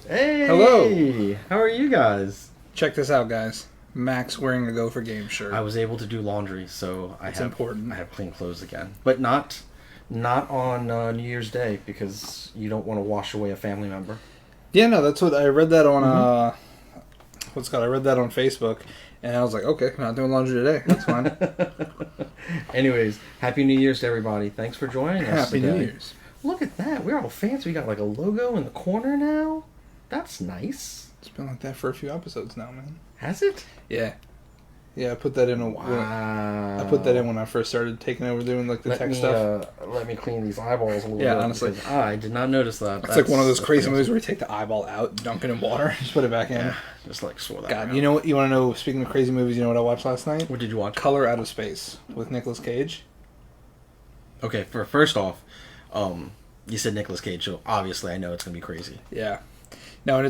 Hey! Hello. How are you guys? Check this out, guys. Max wearing a Go for Game shirt. I was able to do laundry, so It's important. I have clean clothes again. But not on New Year's Day, because you don't want to wash away a family member. Yeah, no, that's what I read that on. I read that on Facebook, and I was like, okay, not doing laundry today. That's fine. Anyways, Happy New Year's to everybody. Thanks for joining us Happy today. New Year's. Look at that. We're all fancy. We got like a logo in the corner now. That's nice. It's been like that for a few episodes now, man. Has it? Yeah. Yeah, I put that in. I put that in when I first started taking over doing like the tech stuff. Let me clean these eyeballs a little bit. Yeah, honestly. I did not notice that. It's like one of those crazy movies where you take the eyeball out, dunk it in water, just put it back in. Yeah, just like swore that. God, around. you know what? You want to know? Speaking of crazy movies, you know what I watched last night? What did you watch? Color Out of Space with Nicolas Cage. Okay, first off, you said Nicolas Cage, so obviously I know it's gonna be crazy. Yeah. No, and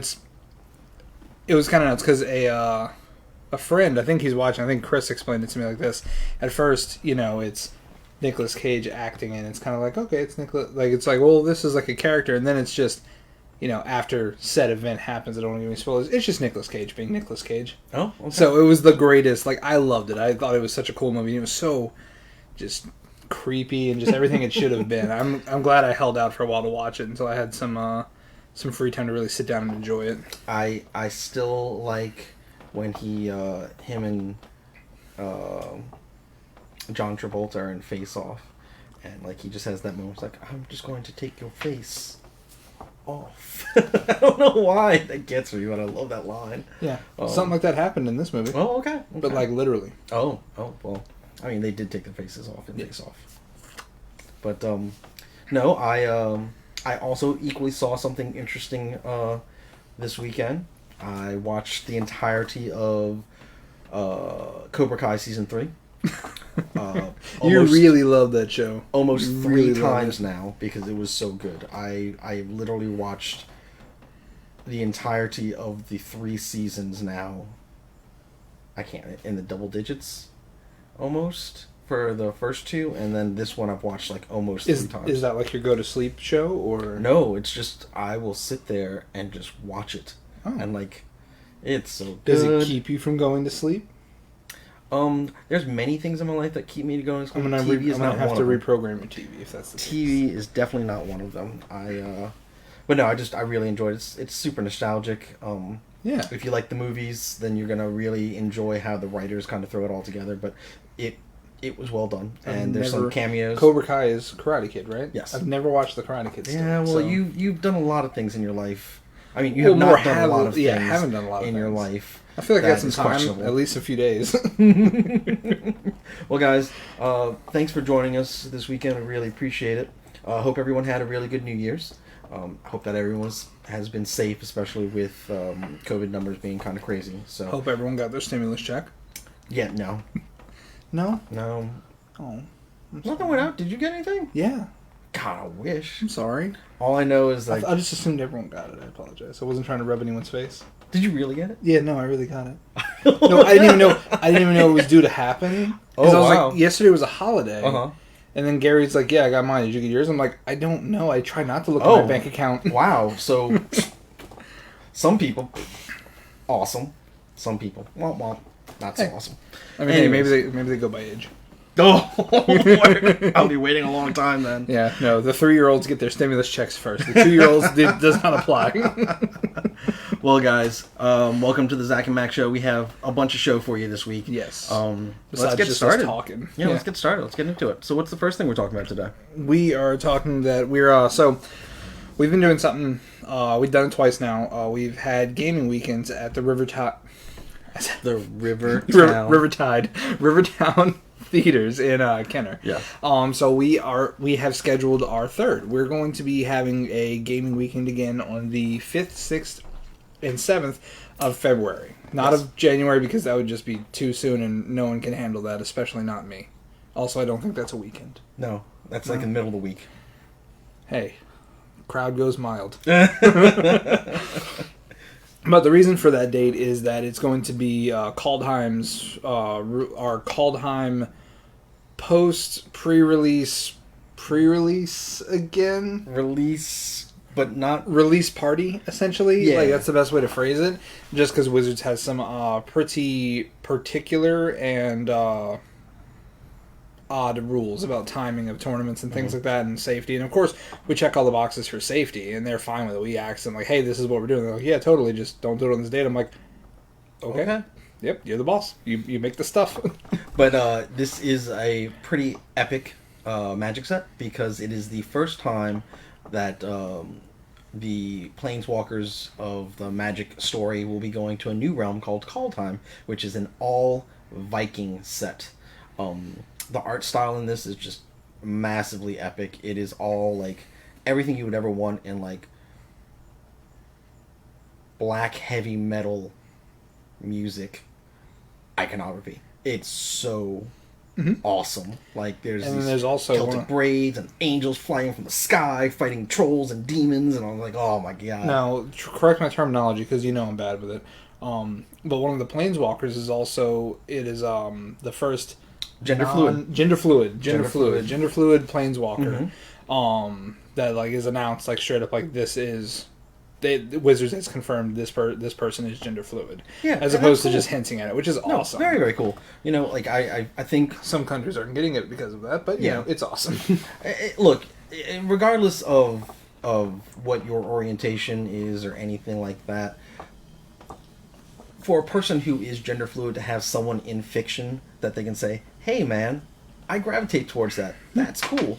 it was kind of nuts because a friend, I think he's watching, I think Chris explained it to me like this. At first, it's Nicolas Cage acting, and it's kind of like, okay, it's Nicolas, like, it's like, well, this is like a character, and then it's just, after said event happens, I don't want to give any spoilers, it's just Nicolas Cage being Nicolas Cage. Oh, okay. So it was the greatest, like, I loved it. I thought it was such a cool movie. It was so just creepy and just everything it should have been. I'm glad I held out for a while to watch it until I had some free time to really sit down and enjoy it. I still like when him and John Travolta are in Face Off, and like he just has that moment. It's like, I'm just going to take your face off. I don't know why that gets me, but I love that line. Yeah, something like that happened in this movie. Oh, okay. But like literally. Oh, well. I mean, they did take their faces off in Face Off. But no, I also equally saw something interesting this weekend. I watched the entirety of Cobra Kai Season 3. You really love that show. Almost You three really love times it. now, because it was so good. I literally watched the entirety of the 3 seasons now. I can't, in the double digits, almost, for the first 2, and then this one I've watched like almost 3 times. Is that like your go-to-sleep show, or...? No, it's just, I will sit there and just watch it. Oh. And like, it's so good. Does it keep you from going to sleep? There's many things in my life that keep me going to sleep. I'm gonna have to reprogram your TV if that's the case. TV is definitely not one of them. But no, I really enjoyed it. It's super nostalgic. Yeah. If you like the movies, then you're gonna really enjoy how the writers kind of throw it all together. But it was well done, and there's some cameos. Cobra Kai is Karate Kid, right? Yes. I've never watched the Karate Kid. Yeah, well, so. you've done a lot of things in your life. I mean, you have not done a lot of things. Yeah, I haven't done a lot of in things your life. I feel like I got some is time, questionable. at least a few days. Well, guys, thanks for joining us this weekend. I really appreciate it. Hope everyone had a really good New Year's. Hope that everyone has been safe, especially with COVID numbers being kind of crazy. So Hope everyone got their stimulus check. yeah, no. No? Oh, I'm nothing sorry. went out. Did you get anything? Yeah. God, I wish. I'm sorry. All I know is like, I just assumed everyone got it. I apologize. I wasn't trying to rub anyone's face. did you really get it? Yeah, no, I really got it. No, I didn't even know. I didn't even know it was due to happen. Oh, I was wow. like, yesterday was a holiday. Uh-huh. And then Gary's like, yeah, I got mine. Did you get yours? I'm like, I don't know. I try not to look at my bank account. Wow. So some people, awesome. Some people, womp womp, not so awesome. I mean, hey, maybe they go by age. Oh, I'll be waiting a long time then. Yeah, no, the 3-year-olds get their stimulus checks first. The 2-year-olds does not apply. Well, guys, welcome to the Zach and Mac Show. We have a bunch of show for you this week. Yes. Let's get started. Talking. Yeah, let's get started. Let's get into it. So what's the first thing we're talking about today? We are talking that so we've been doing something, we've done it twice now. We've had gaming weekends at the Rivertown Theaters in Kenner. Yeah. So we have scheduled our third. We're going to be having a gaming weekend again on the 5th, 6th, and 7th of February. Not of January, because that would just be too soon and no one can handle that, especially not me. Also, I don't think that's a weekend. No, that's like in the middle of the week. Hey, crowd goes mild. But the reason for that date is that it's going to be Kaldheim's, our Kaldheim post pre-release again? Release but not release party, essentially. Yeah. Like, that's the best way to phrase it. Just because Wizards has some pretty particular and odd rules about timing of tournaments and things like that, and safety. And of course, we check all the boxes for safety, and they're fine with it. We ask them, like, hey, this is what we're doing. They're like, yeah, totally, just don't do it on this date. I'm like, okay. Yep, you're the boss. You make the stuff. But this is a pretty epic Magic set, because it is the first time that the Planeswalkers of the Magic story will be going to a new realm called Call Time, which is an all Viking set. The art style in this is just massively epic. It is all like everything you would ever want in like black heavy metal music iconography. It's so awesome. Like there's also Celtic braids and angels flying from the sky, fighting trolls and demons, and I'm like, oh my god. Now, correct my terminology, because you know I'm bad with it. But one of the Planeswalkers is also the first gender fluid Planeswalker. That like is announced like straight up, like this is. Wizards has confirmed this person is gender fluid, as opposed to just hinting at it, which is awesome. Very, very cool. You know, like I think some countries aren't getting it because of that, but you know, it's awesome. Look, regardless of what your orientation is or anything like that, for a person who is gender fluid to have someone in fiction that they can say, "Hey, man, I gravitate towards that. That's cool.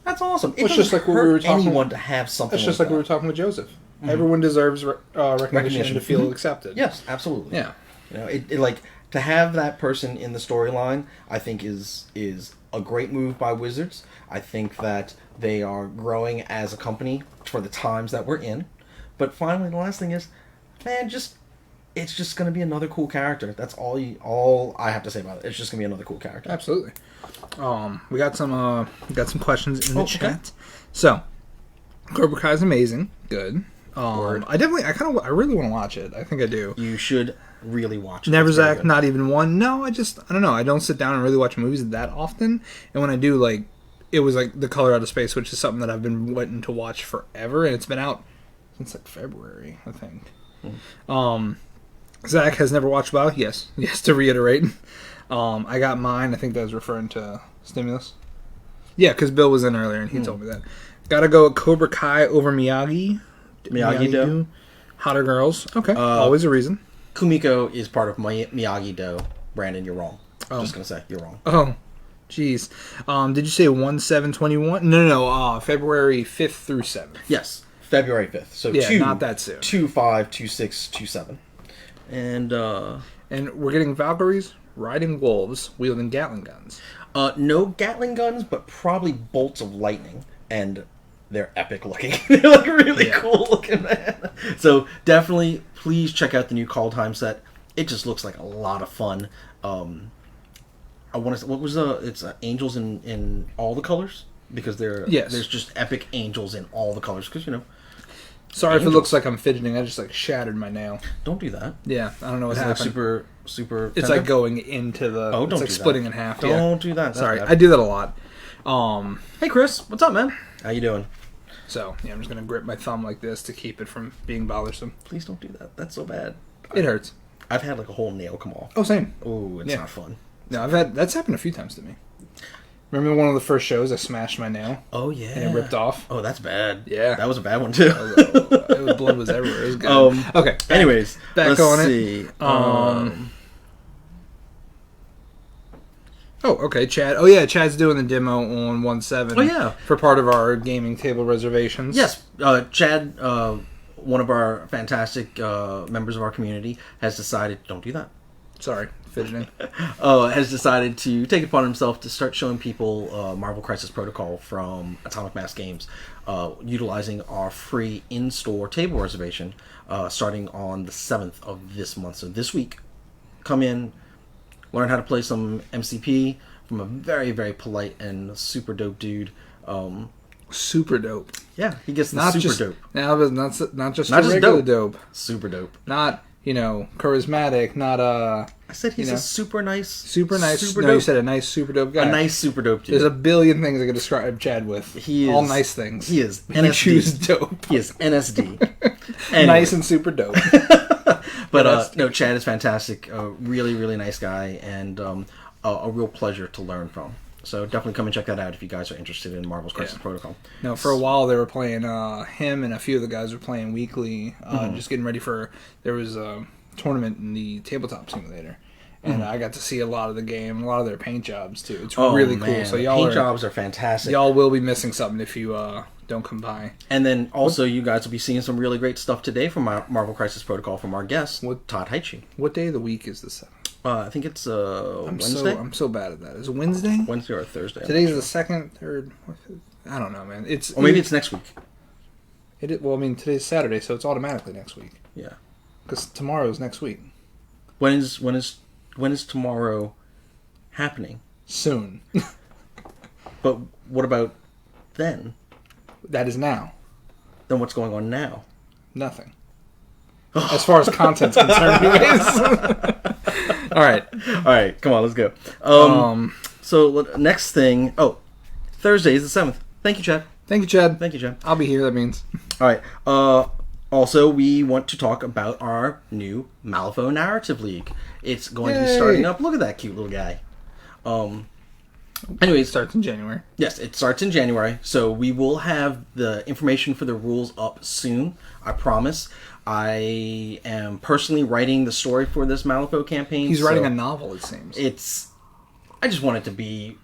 That's awesome." It doesn't just like hurt anyone to have something. It's just like we were talking with Joseph. Everyone deserves recognition to feel accepted. Yes, absolutely. Yeah, you know, it like to have that person in the storyline, I think is a great move by Wizards. I think that they are growing as a company for the times that we're in. But finally, the last thing is, man, it's just going to be another cool character. That's all I have to say about it. It's just going to be another cool character. Absolutely. We got some questions in the chat. So, Cobra Kai is amazing. Good. I really want to watch it. I think I do. You should really watch it. Neverzak, not even one. No, I don't know. I don't sit down and really watch movies that often. And when I do, like, it was like The Color Out of Space, which is something that I've been wanting to watch forever, and it's been out since like February, I think. Zach has never watched WoW. Yes, to reiterate. I got mine. I think that was referring to Stimulus. Yeah, because Bill was in earlier and he told me that. Gotta go with Cobra Kai over Miyagi. Miyagi-Do. Hotter girls. Okay. Always a reason. Kumiko is part of Miyagi-Do. Brandon, you're wrong. Just gonna say, you're wrong. Oh, jeez. Did you say 1/7/21? No. February 5th through 7th. Yes, February 5th. So not that soon. 2/5, 2/6, 2/7. And we're getting Valkyries riding wolves, wielding Gatling guns. No Gatling guns, but probably bolts of lightning, and they're epic looking. They're like really cool looking, man. So definitely, please check out the new Call Time set. It just looks like a lot of fun. I want to. What was it's angels in all the colors, because there's just epic angels in all the colors, because you know. Sorry if it looks like I'm fidgeting. I just like shattered my nail. Don't do that. Yeah, I don't know what happened. Like super. It's tender? like going into the. Oh, don't it's like do splitting that. in half. Don't do that. That's Sorry, bad. I do that a lot. Hey Chris, what's up, man? How you doing? So yeah, I'm just gonna grip my thumb like this to keep it from being bothersome. Please don't do that. That's so bad. It hurts. I've had like a whole nail come off. Oh, same. Oh, it's not fun. No, that's happened a few times to me. Remember one of the first shows I smashed my nail? Oh yeah, and it ripped off. Oh, that's bad. Yeah, that was a bad one too. Blood was everywhere. It was good. Okay. Anyways, back on it. Oh, okay, Chad. Oh, yeah, Chad's doing the demo on 1/7. Oh, yeah. For part of our gaming table reservations. Yes, Chad, one of our fantastic members of our community, has decided... Don't do that. Sorry, fidgeting. Has decided to take it upon himself to start showing people Marvel Crisis Protocol from Atomic Mass Games, utilizing our free in-store table reservation, starting on the 7th of this month. So this week, come in, learn how to play some MCP from a very, very polite and super dope dude. Super dope. Yeah, he gets the not super just, dope. Now, not just regular dope. Super dope. Not charismatic, not I said he's a super nice, super nice. super No, dope. you said a nice, super dope guy. A nice, super dope dude. There's a billion things I could describe Chad with. He is all nice things. He is You NSD. choose dope. He is NSD. Anyway. Nice and super dope. But no, Chad is fantastic. A really, really nice guy, and a real pleasure to learn from. So definitely come and check that out if you guys are interested in Marvel's Crisis Protocol. No, for a while they were playing, him and a few of the guys were playing weekly, just getting ready for, there was a tournament in the tabletop simulator. And I got to see a lot of the game, a lot of their paint jobs too. It's really cool. So paint jobs are fantastic. Y'all will be missing something if you don't come by. And then also you guys will be seeing some really great stuff today from Marvel Crisis Protocol from our guest, Todd Heightshoe. What day of the week is this? I think it's Wednesday. I'm so bad at that. Is it Wednesday? Wednesday or Thursday. Today's the second, third. I don't know, man. Or maybe it's next week. Well, I mean, today's Saturday, so it's automatically next week. Yeah. Because tomorrow's next week. When is tomorrow happening? Soon. But what about then? That is now. Then what's going on now? Nothing. As far as content's concerned, anyways. All right. Come on, let's go. So next thing. Oh, Thursday is the 7th. Thank you, Chad. Thank you, Chad. Thank you, Chad. I'll be here. That means. All right. Also, we want to talk about our new Malifaux Narrative League. It's going to be starting up. Look at that cute little guy. Anyway, It starts in January. Yes, it starts in January. So we will have the information for the rules up soon. I promise. I am personally writing the story for this Malifaux campaign. He's writing a novel, it seems. I just want it to be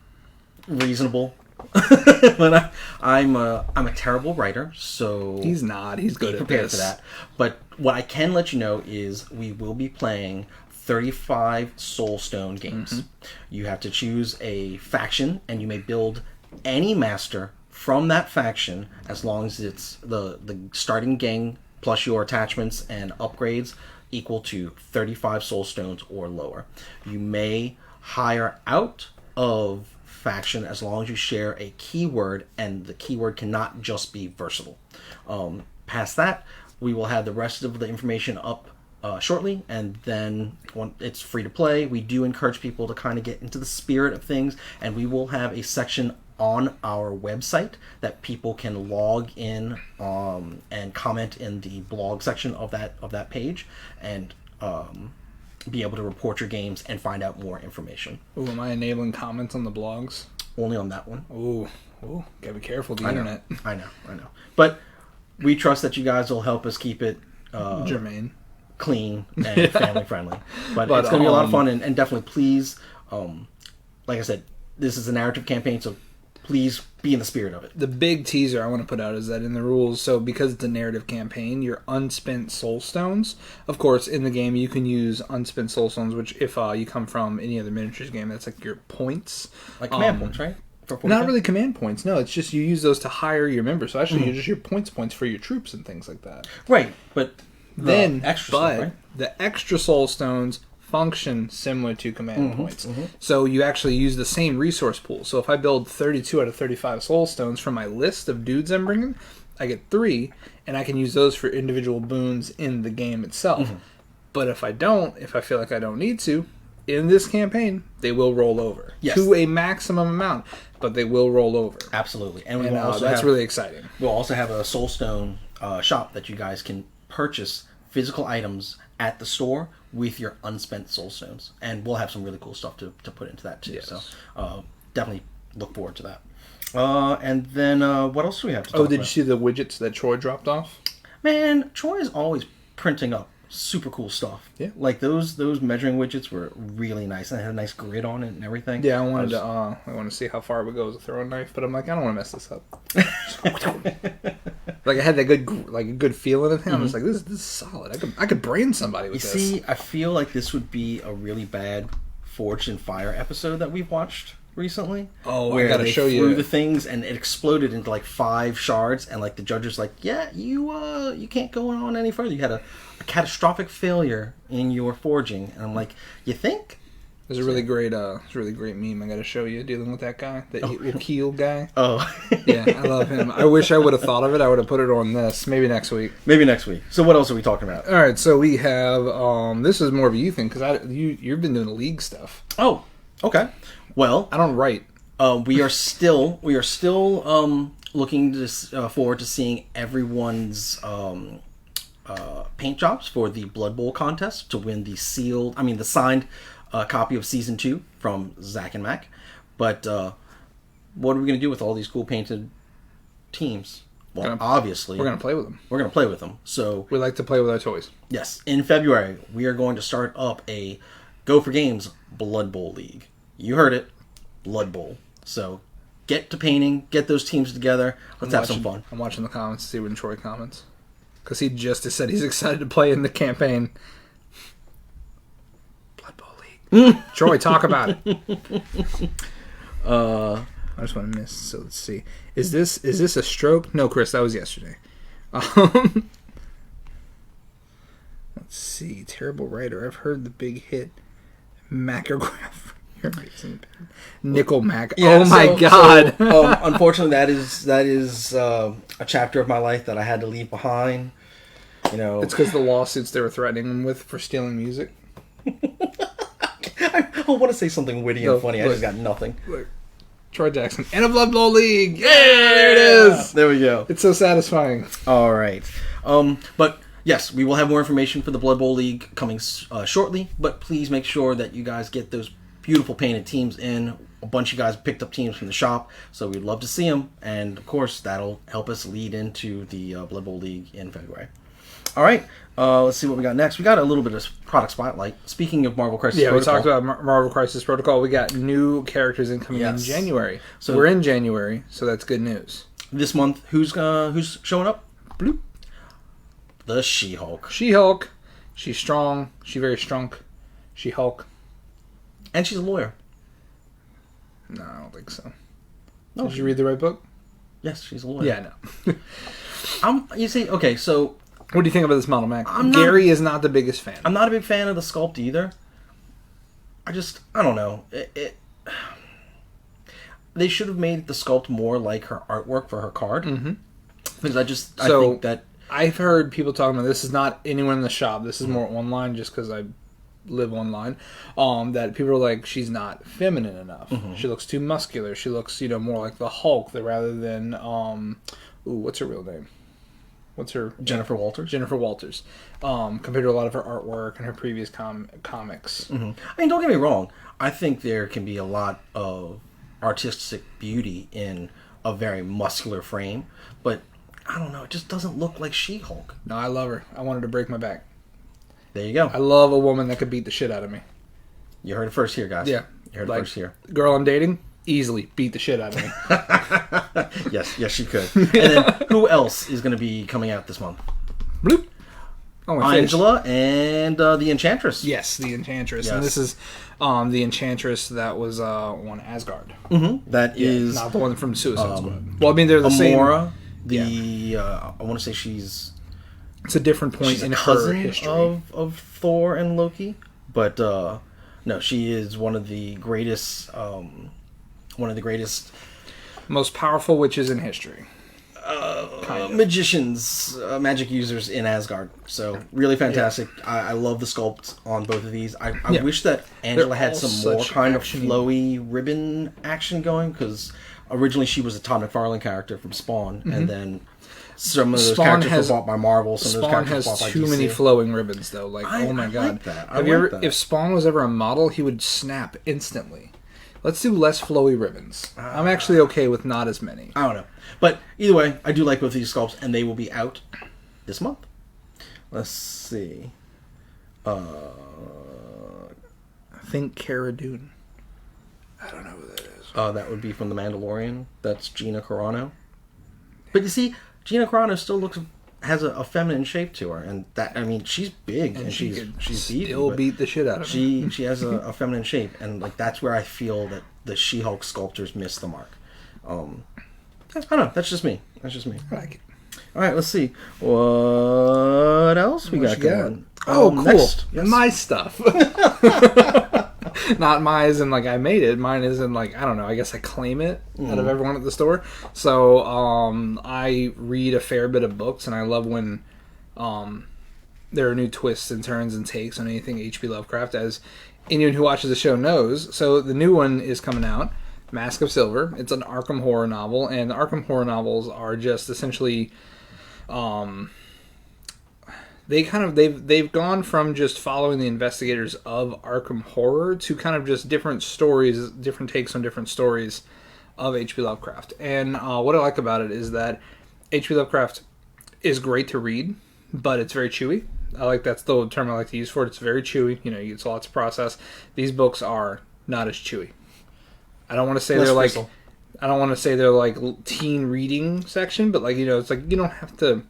reasonable. But I'm a terrible writer, so he's not. He's good be at prepared this. for that. But what I can let you know is we will be playing 35 Soulstone games. Mm-hmm. You have to choose a faction, and you may build any master from that faction as long as it's the starting gang plus your attachments and upgrades equal to 35 Soulstones or lower. You may hire out of faction as long as you share a keyword, and the keyword cannot just be versatile. Past that, we will have the rest of the information up shortly, and then when it's free to play, we do encourage people to kind of get into the spirit of things, and we will have a section on our website that people can log in and comment in the blog section of that page, and be able to report your games and find out more information. Ooh, am I enabling comments on the blogs? Only on that one. Ooh, gotta be careful with the internet. I know. But we trust that you guys will help us keep it germane, clean, and family friendly. But it's going to be a lot of fun, and definitely please, like I said, this is a narrative campaign, so please be in the spirit of it. The big teaser I want to put out is that in the rules, so because it's a narrative campaign, your unspent soul stones, of course, in the game you can use unspent soul stones, which if you come from any other miniatures game, that's like your points. Like command points, right? Not really command points, no. It's just you use those to hire your members. So actually, you're just your points for your troops and things like that. Right, but then extra stuff, right? The extra soul stones function similar to command points. Mm-hmm. So you actually use the same resource pool. So if I build 32 out of 35 soul stones from my list of dudes I'm bringing, I get 3, and I can use those for individual boons in the game itself. Mm-hmm. But if I feel like I don't need to, in this campaign, they will roll over to a maximum amount, but they will roll over. Absolutely. And that's really exciting. We'll also have a Soulstone shop that you guys can purchase physical items at the store with your unspent Soulstones. And we'll have some really cool stuff to put into that too. Yes. So definitely look forward to that. And then what else do we have to talk about? Did you see the widgets that Troy dropped off? Man, Troy is always printing up super cool stuff. Yeah. Like those measuring widgets were really nice. And they had a nice grid on it and everything. Yeah, I wanted to see how far it would go with a throwing knife, but I'm like, I don't want to mess this up. Like I had that good feeling in it. I was like, this is solid. I could brain somebody with this. You see, I feel like this would be a really bad Forged in Fire episode that we've watched recently. Oh, where I gotta they show threw you the things and it exploded into like 5 shards, and like the judges like, yeah, you can't go on any further. You had a catastrophic failure in your forging, and I'm like, you think? There's a really great meme I got to show you dealing with that guy, the Keel guy. Oh, yeah, I love him. I wish I would have thought of it. I would have put it on this. Maybe next week. So what else are we talking about? All right, so we have this is more of a you thing because you've been doing league stuff. Oh, okay. Well, I don't write. We are still looking to forward to seeing everyone's paint jobs for the Blood Bowl contest to win the signed copy of Season 2 from Zach and Mac. But what are we going to do with all these cool painted teams? Well, obviously, we're going to play with them. We're going to play with them. So we like to play with our toys. Yes. In February, we are going to start up a Go for Games Blood Bowl League. You heard it. Blood Bowl. So get to painting. Get those teams together. Let's have some fun. I'm watching the comments to see when Troy comments. Because he just said he's excited to play in the campaign. Blood Bowl League. Troy, talk about it. I just want to miss. So let's see. Is this a stroke? No, Chris, that was yesterday. Let's see. Terrible writer. I've heard the big hit Macrograph. Nickel Mac. Yeah, my God. Unfortunately, that is a chapter of my life that I had to leave behind. It's because the lawsuits they were threatening him with for stealing music. I want to say something witty and funny. I just got nothing. Look, Troy Jackson and a Blood Bowl League. Yeah, there it is. There we go. It's so satisfying. All right. But yes, we will have more information for the Blood Bowl League coming shortly. But please make sure that you guys get those beautiful painted teams in. A bunch of you guys picked up teams from the shop, so we'd love to see them. And of course, that'll help us lead into the Blood Bowl League in February. All right, let's see what we got next. We got a little bit of product spotlight. Speaking of Marvel Crisis Protocol. We talked about Marvel Crisis Protocol. We got new characters incoming in January. So we're in January, so that's good news. This month, who's showing up? Bloop. The She-Hulk. She-Hulk. She's strong. She's very strong. She-Hulk. And she's a lawyer. No, I don't think so. No, Did you read the right book? Yes, she's a lawyer. Yeah, I know. You see, okay, so... What do you think about this model, Mac? Gary is not the biggest fan. I'm not a big fan of the sculpt either. I don't know. They should have made the sculpt more like her artwork for her card. Mm-hmm. Because I think that... I've heard people talking about this is not anyone in the shop. This is more online just because I live online. That people are like, she's not feminine enough. Mm-hmm. She looks too muscular. She looks, more like the Hulk rather than... what's her real name? What's her... Jennifer Walters. Jennifer Walters. Compared to a lot of her artwork and her previous comics. Mm-hmm. I mean, don't get me wrong. I think there can be a lot of artistic beauty in a very muscular frame. But, I don't know. It just doesn't look like She-Hulk. No, I love her. I want her to break my back. There you go. I love a woman that could beat the shit out of me. You heard it first here, guys. Yeah. You heard it first here. Girl I'm dating, easily beat the shit out of me. Yes, she could. And then who else is going to be coming out this month? Bloop. Oh, Angela and the Enchantress. Yes, the Enchantress. Yes. And this is the Enchantress that was on Asgard. Mm-hmm. That is... Not the one from Suicide Squad. Well, I mean, they're the same. Amora, I want to say she's... It's a different point in her history. Of Thor and Loki. But, no, she is one of the greatest... most powerful witches in history. Magicians, magic users in Asgard. So, really fantastic. Yeah. I love the sculpt on both of these. I wish that Angela had some more kind of flowy ribbon action going, because originally she was a Todd McFarlane character from Spawn, and then some of those characters were bought by Marvel. Some of those characters were bought by DC. Spawn has too many flowing ribbons, though. Oh my god. Like that. If Spawn was ever a model, he would snap instantly. Let's do less flowy ribbons. I'm actually okay with not as many. I don't know. But either way, I do like both these sculpts, and they will be out this month. Let's see. I think Cara Dune. I don't know who that is. That would be from The Mandalorian. That's Gina Carano. But you see, Gina Carano still has a feminine shape to her, and she's big and she's still beat the shit out of her. She has a feminine shape, and that's where I feel that the She-Hulk sculptors missed the mark. I don't know. That's just me. I like it. All right, let's see what else we got going. Oh, cool! Next, yes. My stuff. Not mine as in like I made it. Mine is in like I don't know. I guess I claim it out of everyone at the store. So I read a fair bit of books, and I love when there are new twists and turns and takes on anything H.P. Lovecraft, as anyone who watches the show knows. So the new one is coming out, Mask of Silver. It's an Arkham horror novel, and the Arkham horror novels are just essentially, they've gone from just following the investigators of Arkham Horror to kind of just different stories, different takes on different stories of H.P. Lovecraft. And what I like about it is that H.P. Lovecraft is great to read, but it's very chewy. That's the term I like to use for it. It's very chewy. It's lots of process. These books are not as chewy. I don't want to say I don't want to say they're like teen reading section, but it's like you don't have to.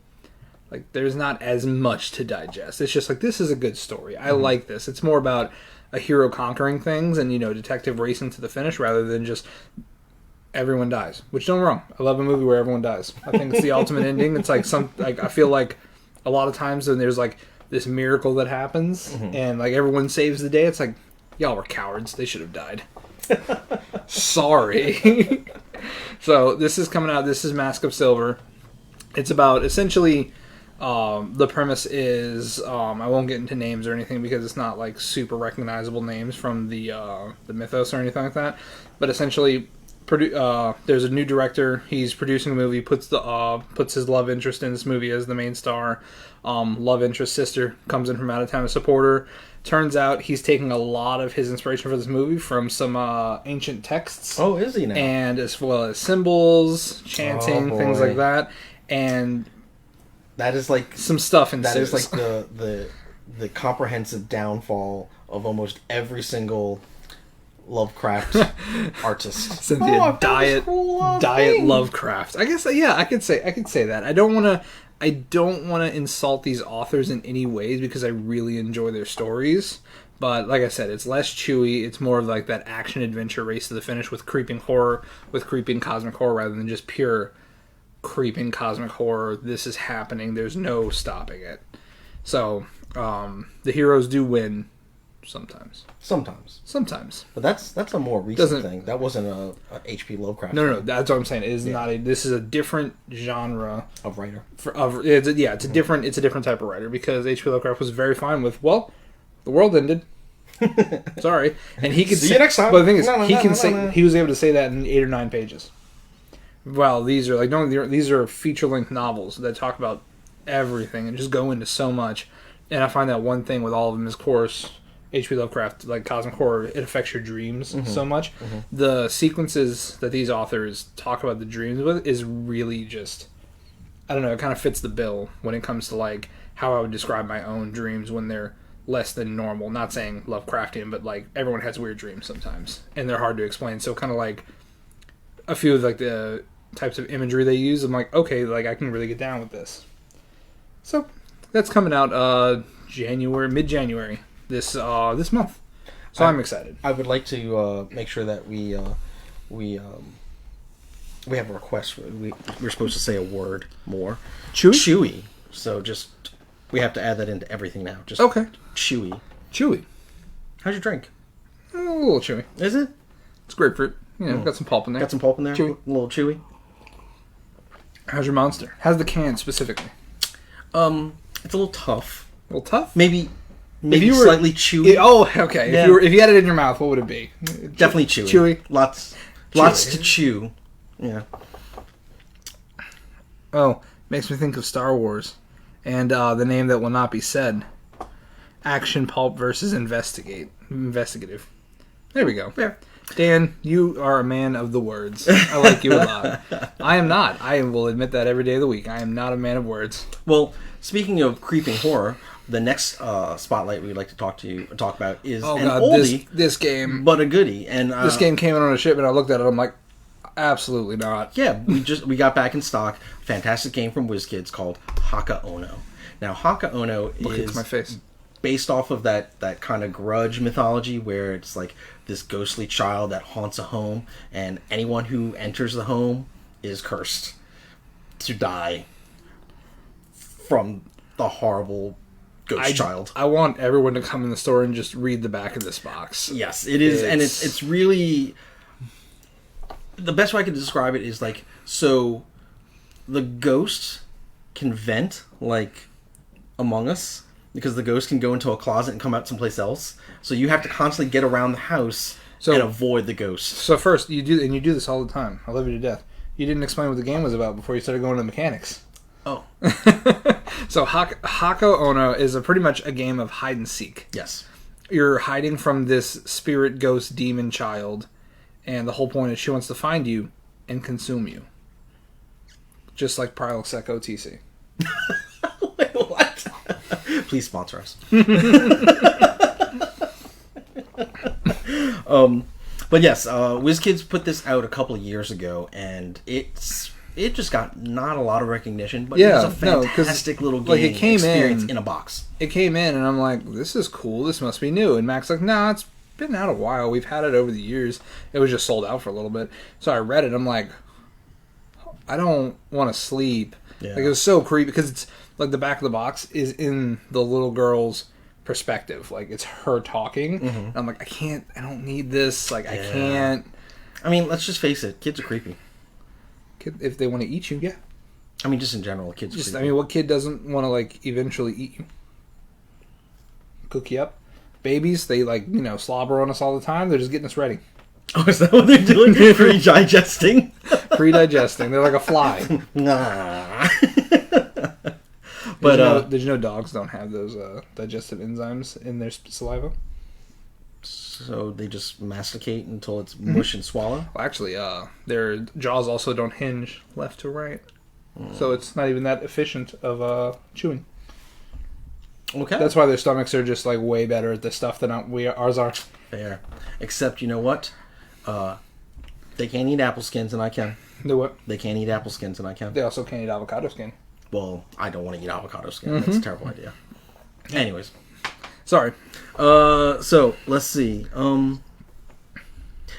Like, there's not as much to digest. It's just like, this is a good story. I like this. It's more about a hero conquering things and detective racing to the finish rather than just everyone dies. Which, don't get me wrong, I love a movie where everyone dies. I think it's the ultimate ending. It's like I feel like a lot of times when there's like this miracle that happens and like everyone saves the day, it's like, y'all were cowards. They should have died. Sorry. So this is coming out. This is Mask of Silver. It's about essentially the premise is I won't get into names or anything because it's not like super recognizable names from the mythos or anything like that. But essentially, there's a new director. He's producing a movie. Puts his love interest in this movie as the main star. Love interest sister comes in from out of town to support her. Turns out he's taking a lot of his inspiration for this movie from some ancient texts. Oh, is he now? And as well as symbols, chanting, things like that. And that is like some stuff ensues. That is like the comprehensive downfall of almost every single Lovecraft artist. Cynthia, diet Lovecraft. I guess I could say that. I don't want to insult these authors in any ways because I really enjoy their stories. But like I said, it's less chewy. It's more of like that action adventure race to the finish with creeping horror, with creeping cosmic horror rather than just pure creeping cosmic horror. This is happening. There's no stopping it. So the heroes do win sometimes. But that's a more recent thing. That wasn't a H.P. Lovecraft. No. That's what I'm saying. It is not This is a different genre of writer. It's a different type of writer because H.P. Lovecraft was very fine with the world ended. Sorry, and he could see you next time. But the thing is, he was able to say that in 8 or 9 pages. Well, these are feature-length novels that talk about everything and just go into so much. And I find that one thing with all of them is, of course, H.P. Lovecraft, like cosmic horror, it affects your dreams so much. The sequences that these authors talk about the dreams with is really just, I don't know, it kind of fits the bill when it comes to like how I would describe my own dreams when they're less than normal. Not saying Lovecraftian, but like everyone has weird dreams sometimes, and they're hard to explain. So kind of like a few of like the types of imagery they use, I'm like, okay, like I can really get down with this. So that's coming out mid-January this month. So I'm excited. I would like to make sure that we have a request. We're supposed to say a word more. Chewy. So just we have to add that into everything now. Just okay. Chewy. How's your drink? A little chewy. Is it? It's grapefruit. Got some pulp in there. Chewy. A little chewy. How's your Monster? How's the can specifically? It's a little tough. A little tough? Maybe slightly chewy. Okay. Yeah. If you had it in your mouth, what would it be? Definitely chewy. Chewy. Lots to chew. Yeah. Oh, makes me think of Star Wars, and the name that will not be said. Action pulp versus investigative. There we go. Yeah. Dan, you are a man of the words. I like you a lot. I am not. I will admit that every day of the week. I am not a man of words. Well, speaking of creeping horror, the next spotlight we'd like to talk about is oldie, this game, but a goodie. And this game came in on a shipment. I looked at it. I'm like, absolutely not. Yeah, we got back in stock. Fantastic game from WizKids called Haka Ono. Now, Haka Ono is my face. Based off of that kind of Grudge mythology where it's like this ghostly child that haunts a home, and anyone who enters the home is cursed to die from the horrible ghost child. I want everyone to come in the store and just read the back of this box. Yes, it is, and it's really the best way I can describe it is like, so the ghost can vent like Among Us, because the ghost can go into a closet and come out someplace else. So you have to constantly get around the house and avoid the ghost. So first, you do this all the time. I love you to death. You didn't explain what the game was about before you started going to mechanics. Oh. So Hako Ono is pretty much a game of hide and seek. Yes. You're hiding from this spirit ghost demon child, and the whole point is she wants to find you and consume you. Just like Prilosec OTC. Wait, what? Please sponsor us. But yes, WizKids put this out a couple of years ago, and it just got not a lot of recognition, but it was a fantastic little game, like, it came experience in a box. It came in, and I'm like, this is cool, this must be new. And Mac's like, nah, it's been out a while. We've had it over the years. It was just sold out for a little bit. So I read it, I'm like, I don't want to sleep. Yeah. Like, it was so creepy, because it's like the back of the box is in the little girl's perspective. Like, it's her talking. Mm-hmm. And I'm like, I don't need this. Like, I can't. I mean, let's just face it. Kids are creepy. If they want to eat you, yeah. I mean, just in general, kids are creepy. I mean, what kid doesn't want to, like, eventually eat you? Cook you up? Babies, they, like, slobber on us all the time. They're just getting us ready. Oh, is that what they're doing? Pre-digesting? Pre-digesting. They're like a fly. Nah. But did you know dogs don't have those digestive enzymes in their saliva? So they just masticate until it's mush and swallow? Well, actually, their jaws also don't hinge left to right. So it's not even that efficient of chewing. Okay. That's why their stomachs are just like way better at this stuff than ours are. Fair. Except, you know what? They can't eat apple skins and I can. They what? They can't eat apple skins and I can. They also can't eat avocado skin. Well, I don't want to eat avocado skin. Mm-hmm. That's a terrible idea. Anyways. Sorry. So, let's see.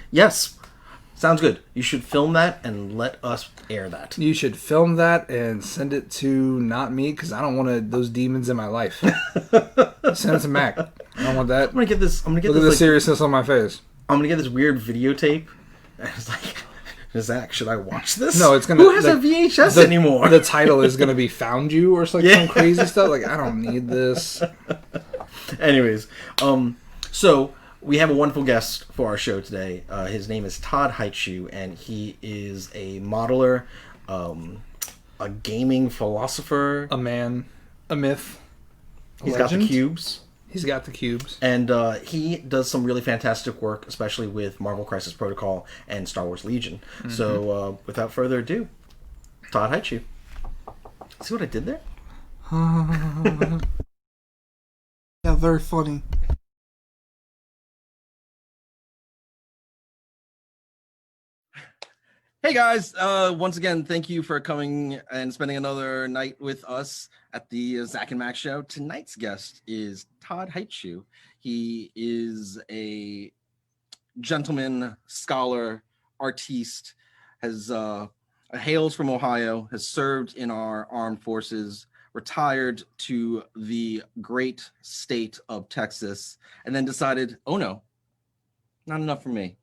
Yes. Sounds good. You should film that and let us air that. You should film that and send it to not me, because I don't want those demons in my life. Send it to Mac. I don't want that. I'm gonna get this. Look at the seriousness on my face. I'm gonna get this weird videotape. And it's like, Zach, should I watch this? No, it's gonna. Who has a VHS anymore? The title is gonna be "Found You" or some crazy stuff. Like, I don't need this. Anyways, so we have a wonderful guest for our show today. His name is Todd Heightshoe, and he is a modeler, a gaming philosopher, a man, a myth. He's got the cubes. He's got the cubes. And he does some really fantastic work, especially with Marvel Crisis Protocol and Star Wars Legion. Mm-hmm. So, without further ado, Todd Heightshoe. See what I did there? Yeah, very funny. Hey guys, once again, thank you for coming and spending another night with us at the Zach and Max show. Tonight's guest is Todd Heightshoe. He is a gentleman, scholar, artiste, hails from Ohio, has served in our armed forces, retired to the great state of Texas, and then decided, oh no, not enough for me.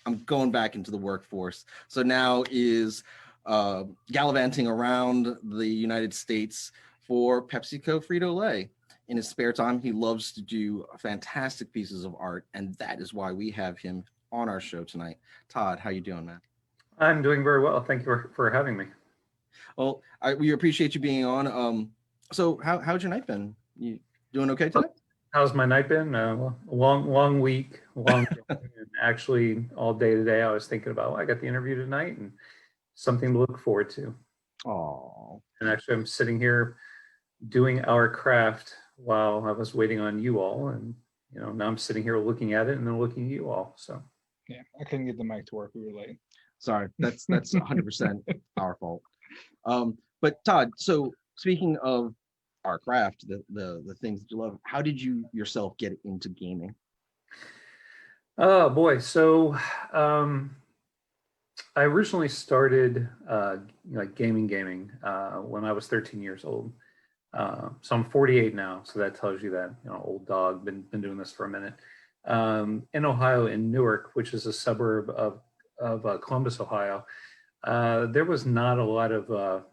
I'm going back into the workforce. So now is gallivanting around the United States for PepsiCo Frito-Lay. In his spare time, he loves to do fantastic pieces of art, and that is why we have him on our show tonight. Todd, how you doing, man? I'm doing very well. Thank you for having me. Well, we appreciate you being on. So how's your night been? You doing okay today? How's my night been? Long week, long day. And actually all day today I was thinking about, I got the interview tonight and something to look forward to. Oh. And actually I'm sitting here doing our craft while I was waiting on you all, and now I'm sitting here looking at it and then looking at you all. So yeah, I couldn't get the mic to work. We were late. Sorry, that's 100% our fault. But Todd, so speaking of our craft, the things that you love, how did you yourself get into gaming? Oh boy, so I originally started like gaming when I was 13 years old. So I'm 48 now, so that tells you that, old dog, been doing this for a minute. In Ohio, in Newark, which is a suburb of Columbus, Ohio, there was not a lot of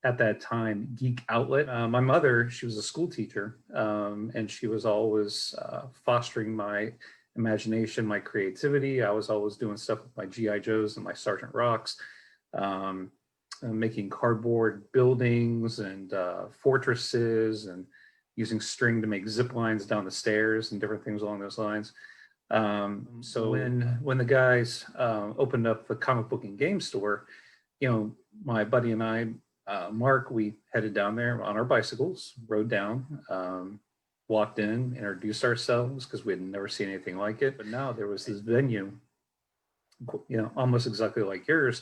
at that time geek outlet. My mother, she was a school teacher, and she was always fostering my imagination, my creativity. I was always doing stuff with my GI Joes and my Sergeant Rocks. Um, Making cardboard buildings and fortresses, and using string to make zip lines down the stairs and different things along those lines. So when the guys opened up the comic book and game store, my buddy and I, Mark, we headed down there on our bicycles, rode down, walked in, introduced ourselves because we had never seen anything like it. But now there was this venue, almost exactly like yours,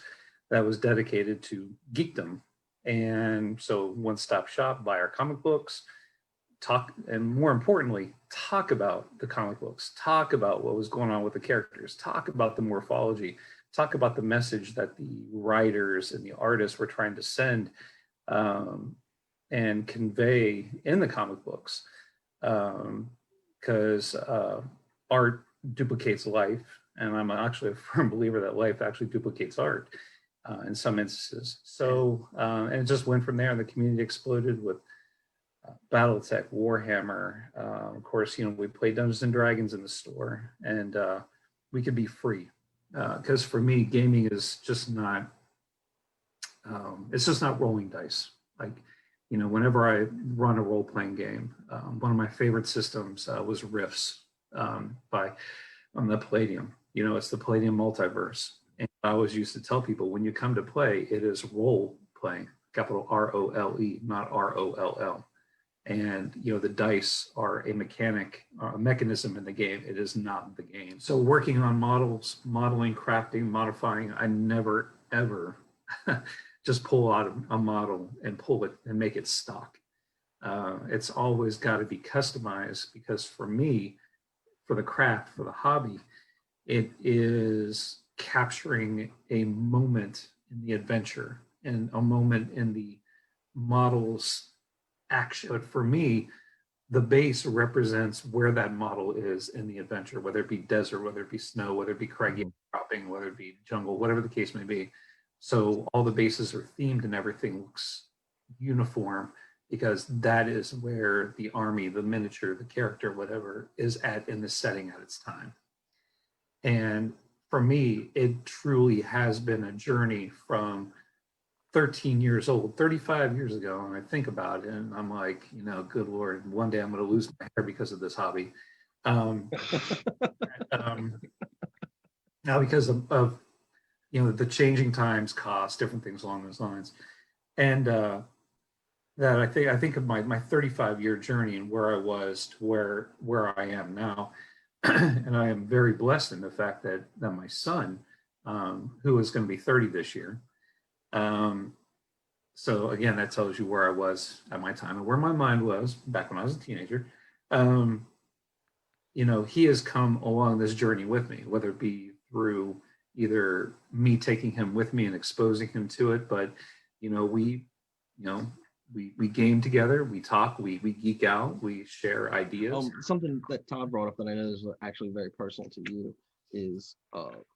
that was dedicated to geekdom. And so one-stop shop, buy our comic books, talk, and more importantly, talk about the comic books, talk about what was going on with the characters, talk about the morphology, talk about the message that the writers and the artists were trying to send and convey in the comic books. Because art duplicates life, and I'm actually a firm believer that life actually duplicates art in some instances. So, and it just went from there, and the community exploded with BattleTech, Warhammer. Of course, we played Dungeons and Dragons in the store, and we could be free. Because for me, gaming is just not, it's just not rolling dice. Like, whenever I run a role-playing game, one of my favorite systems was Rifts by the Palladium. It's the Palladium multiverse. And I always used to tell people, when you come to play, it is role playing, capital ROLE, not ROLL. And the dice are a mechanism in the game. It is not the game. So working on models, modeling, crafting, modifying, I never ever just pull out a model and pull it and make it stock. It's always got to be customized, because for me, for the craft, for the hobby, it is capturing a moment in the adventure and a moment in the model's action. But for me, the base represents where that model is in the adventure, whether it be desert, whether it be snow, whether it be craggy cropping, whether it be jungle, whatever the case may be. So all the bases are themed and everything looks uniform, because that is where the army, the miniature, the character, whatever, is at in the setting at its time. And for me, it truly has been a journey from 13 years old, 35 years ago, and I think about it, and I'm like, good Lord, one day I'm going to lose my hair because of this hobby. Now, because of the changing times, cost, different things along those lines, and that I think of my 35-year journey and where I was to where I am now, and I am very blessed in the fact that my son, who is going to be 30 this year. So again, that tells you where I was at my time and where my mind was back when I was a teenager. He has come along this journey with me, whether it be through either me taking him with me and exposing him to it, but we game together, we talk, we geek out, we share ideas. Something that Todd brought up that I know is actually very personal to you is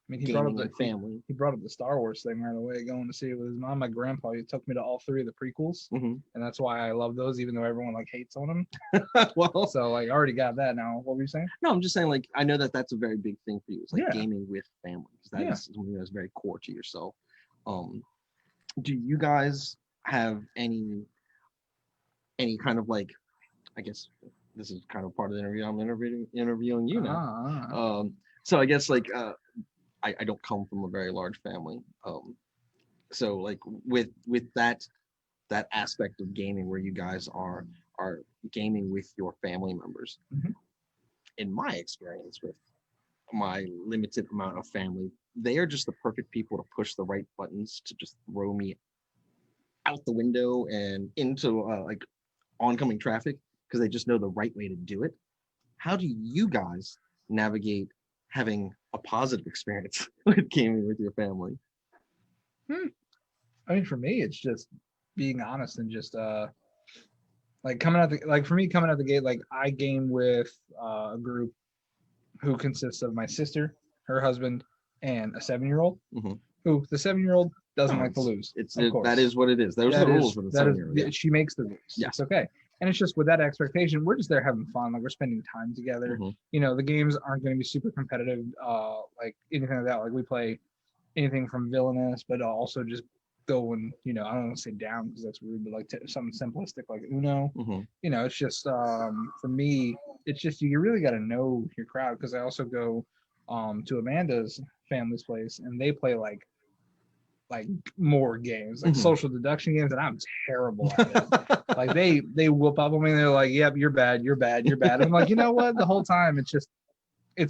he brought up the family. He brought up the Star Wars thing right away, going to see it with his mom. My grandpa, he took me to all 3 of the prequels, and that's why I love those, even though everyone hates on them. Well, so I already got that now. What were you saying? No, I'm just saying I know that's a very big thing for you. It's gaming with family, because that is something that's very core to yourself. Do you guys have any kind of I guess this is kind of part of the interview. I'm interviewing you now. So I guess I don't come from a very large family. So with that aspect of gaming where you guys are gaming with your family members. In my experience with my limited amount of family, they are just the perfect people to push the right buttons to just throw me out the window and into oncoming traffic, because they just know the right way to do it. How do you guys navigate having a positive experience with gaming with your family? I mean, for me, it's just being honest and just Like coming out the like for me coming out the gate, like I game with a group who consists of my sister, her husband, and a 7-year-old. Mhm. Who the 7-year-old doesn't No, like to lose. that is what it is. Those are the rules for the 7-year-old. Yeah. She makes the rules. Yeah. It's okay. And it's just with that expectation, we're just there having fun. Like we're spending time together. Mhm. You know, the games aren't going to be super competitive, like anything like that. Like we play anything from villainous, but also just going, you know, I don't want to say down because that's rude, but like something simplistic like Uno. Mhm. You know, it's just for me, it's just you really got to know your crowd because I also go to Amanda's family's place and they play like more games, like Mhm. social deduction games, and I'm terrible at it. Like they whoop up on me and they're like, "Yep, you're bad, you're bad, you're bad." I'm like, you know what? The whole time it's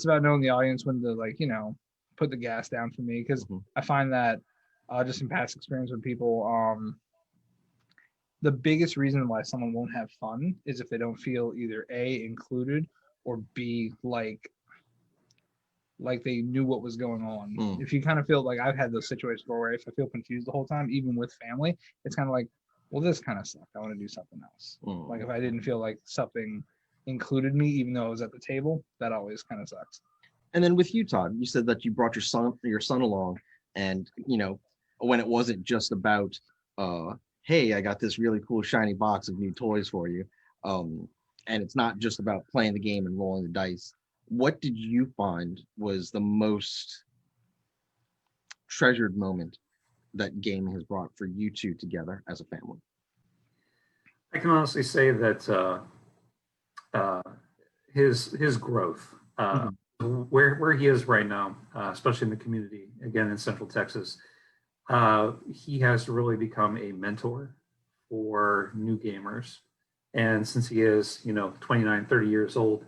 about knowing the audience when to like, you know, put the gas down for me because Mhm. I find that just in past experience with people, the biggest reason why someone won't have fun is if they don't feel either A included or B like they knew what was going on. Mm. If you kind of feel like I've had those situations where if I feel confused the whole time, even with family, it's kind of like, well, this kind of sucked. I want to do something else. Mm. Like if I didn't feel like something included me, even though I was at the table, that always kind of sucks. And then with you, Todd, you said that you brought your son along, and you know, when it wasn't just about, hey, I got this really cool shiny box of new toys for you, um, and it's not just about playing the game and rolling the dice. What did you find was the most treasured moment that gaming has brought for you two together as a family? I can honestly say that uh, his growth, Mhm. where he is right now, especially in the community, again in Central Texas, he has really become a mentor for new gamers. And since he is, 29, 30 years old,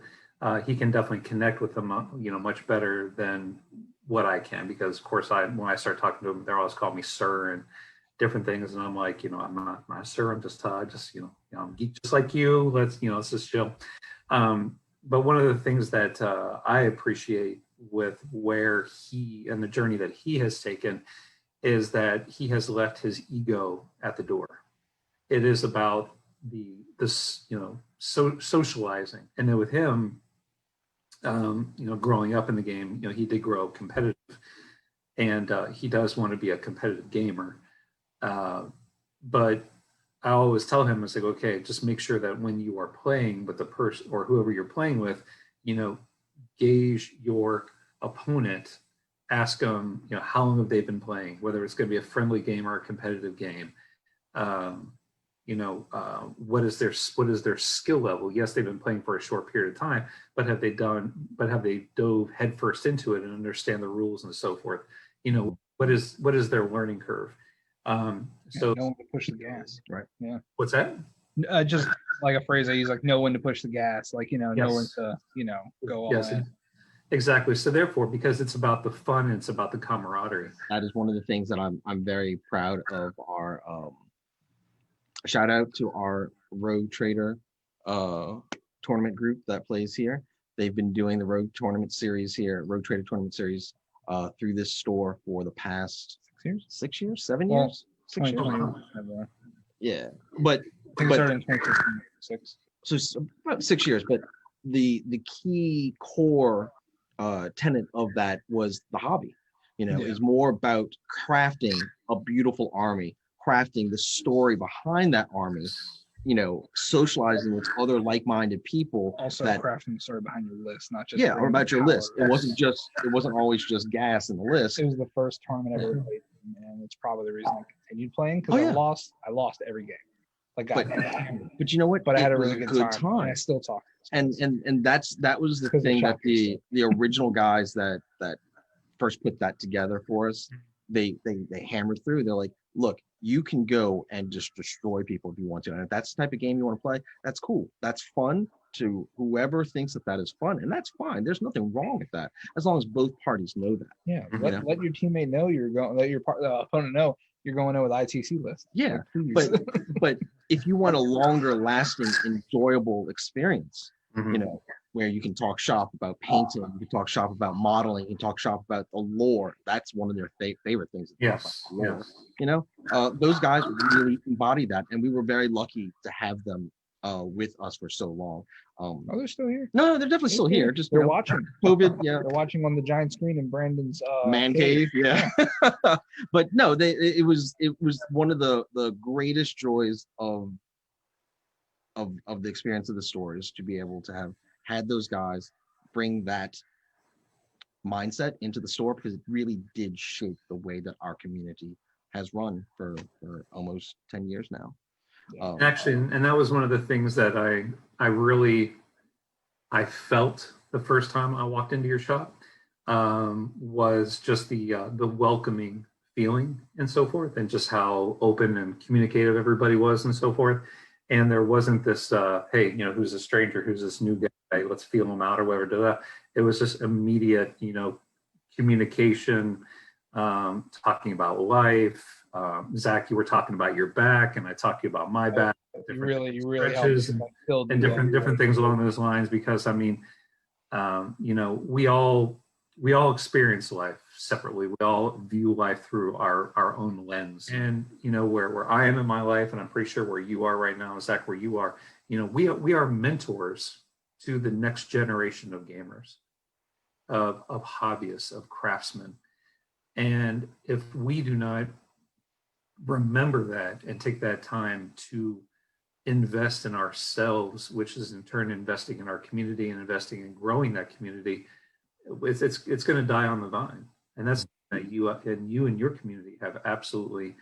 he can definitely connect with them, much better than what I can. Because of course, when I start talking to them, they're always calling me sir and different things, and I'm like, I'm not sir, I'm just Todd, just I'm geek just like you. Let's just chill. But one of the things that I appreciate with where he and the journey that he has taken is that he has left his ego at the door. It is about this socializing, and then with him, growing up in the game, he did grow up competitive, and he does want to be a competitive gamer. But I always tell him, it's like, okay, just make sure that when you are playing with the person or whoever you're playing with, gauge your opponent, ask them, how long have they been playing, whether it's going to be a friendly game or a competitive game. Um, what is their skill level? Yes, they've been playing for a short period of time, but have they dove headfirst into it and understand the rules and so forth? What is their learning curve? So know when to push the gas. Right. Yeah. What's that? Just like a phrase I use, like know when to push the gas, like know Yes. when to go all Yes, in. exactly. So therefore, because it's about the fun and it's about the camaraderie. That is one of the things that I'm very proud of. Our shout out to our Rogue Trader tournament group that plays here. They've been doing the Rogue Tournament Series here, Rogue Trader Tournament Series, through this store for the past 6 years, 7 Well, years, 6 years. 2020, Yeah, but I think it started in 2016. so about 6 years. But the key core tenet of that was the hobby. Is more about crafting a beautiful army, crafting the story behind that army, socializing with other like-minded people. Also crafting the story behind your list, not just or about your list. It Yes. wasn't always just gas in the list. It was the first tournament I ever played, and it's probably the reason I continued playing because Oh, yeah. I lost every game. Like got hammered. But you know what? But I had It a was really good time. And I still talk. And that was the Because of thing that Shopkins. the original guys that first put that together for us, they hammered through. They're like, look, you can go and just destroy people if you want to, and if that's the type of game you want to play, that's cool, that's fun to whoever thinks that is fun, and that's fine. There's nothing wrong with that as long as both parties know that. Yeah, let your teammate know you're going. Let your opponent know you're going in with ITC list. Yeah, like, but if you want a longer lasting, enjoyable experience, where you can talk shop about painting, you can talk shop about modeling, you can talk shop about the lore. That's one of their favorite things. Yes. Those guys really embody that, and we were very lucky to have them with us for so long. Oh, they're still here. No, they're definitely still here. Just they're watching. COVID, yeah. They're watching on the giant screen in Brandon's Man cave, yeah. But no, it was one of the greatest joys of the experience of the store is to be able to have had those guys bring that mindset into the store, because it really did shape the way that our community has run for almost 10 years now. Actually, and that was one of the things that I felt the first time I walked into your shop, was just the welcoming feeling and so forth, and just how open and communicative everybody was and so forth. And there wasn't this, hey, who's a stranger, who's this new guy, let's feel him out or whatever. It was just immediate, communication, talking about life. Zach, you were talking about your back, and I talked to you about my back. You really stretches and different things along those lines. Because I mean, we all experience life separately. We all view life through our own lens. And where I am in my life, and I'm pretty sure where you are right now, Zach, where you are, we are mentors to the next generation of gamers, of hobbyists, of craftsmen. And if we do not remember that and take that time to invest in ourselves, which is in turn investing in our community and investing in growing that community, it's going to die on the vine. And that's that you and your community have absolutely,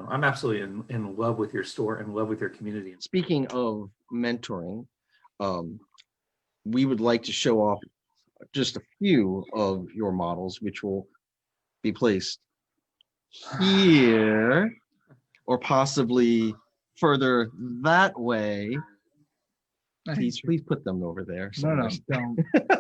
I'm absolutely in love with your store, in love with your community. Speaking of mentoring, we would like to show off just a few of your models, which will be placed here or possibly further that way. Please put them over there somewhere. No,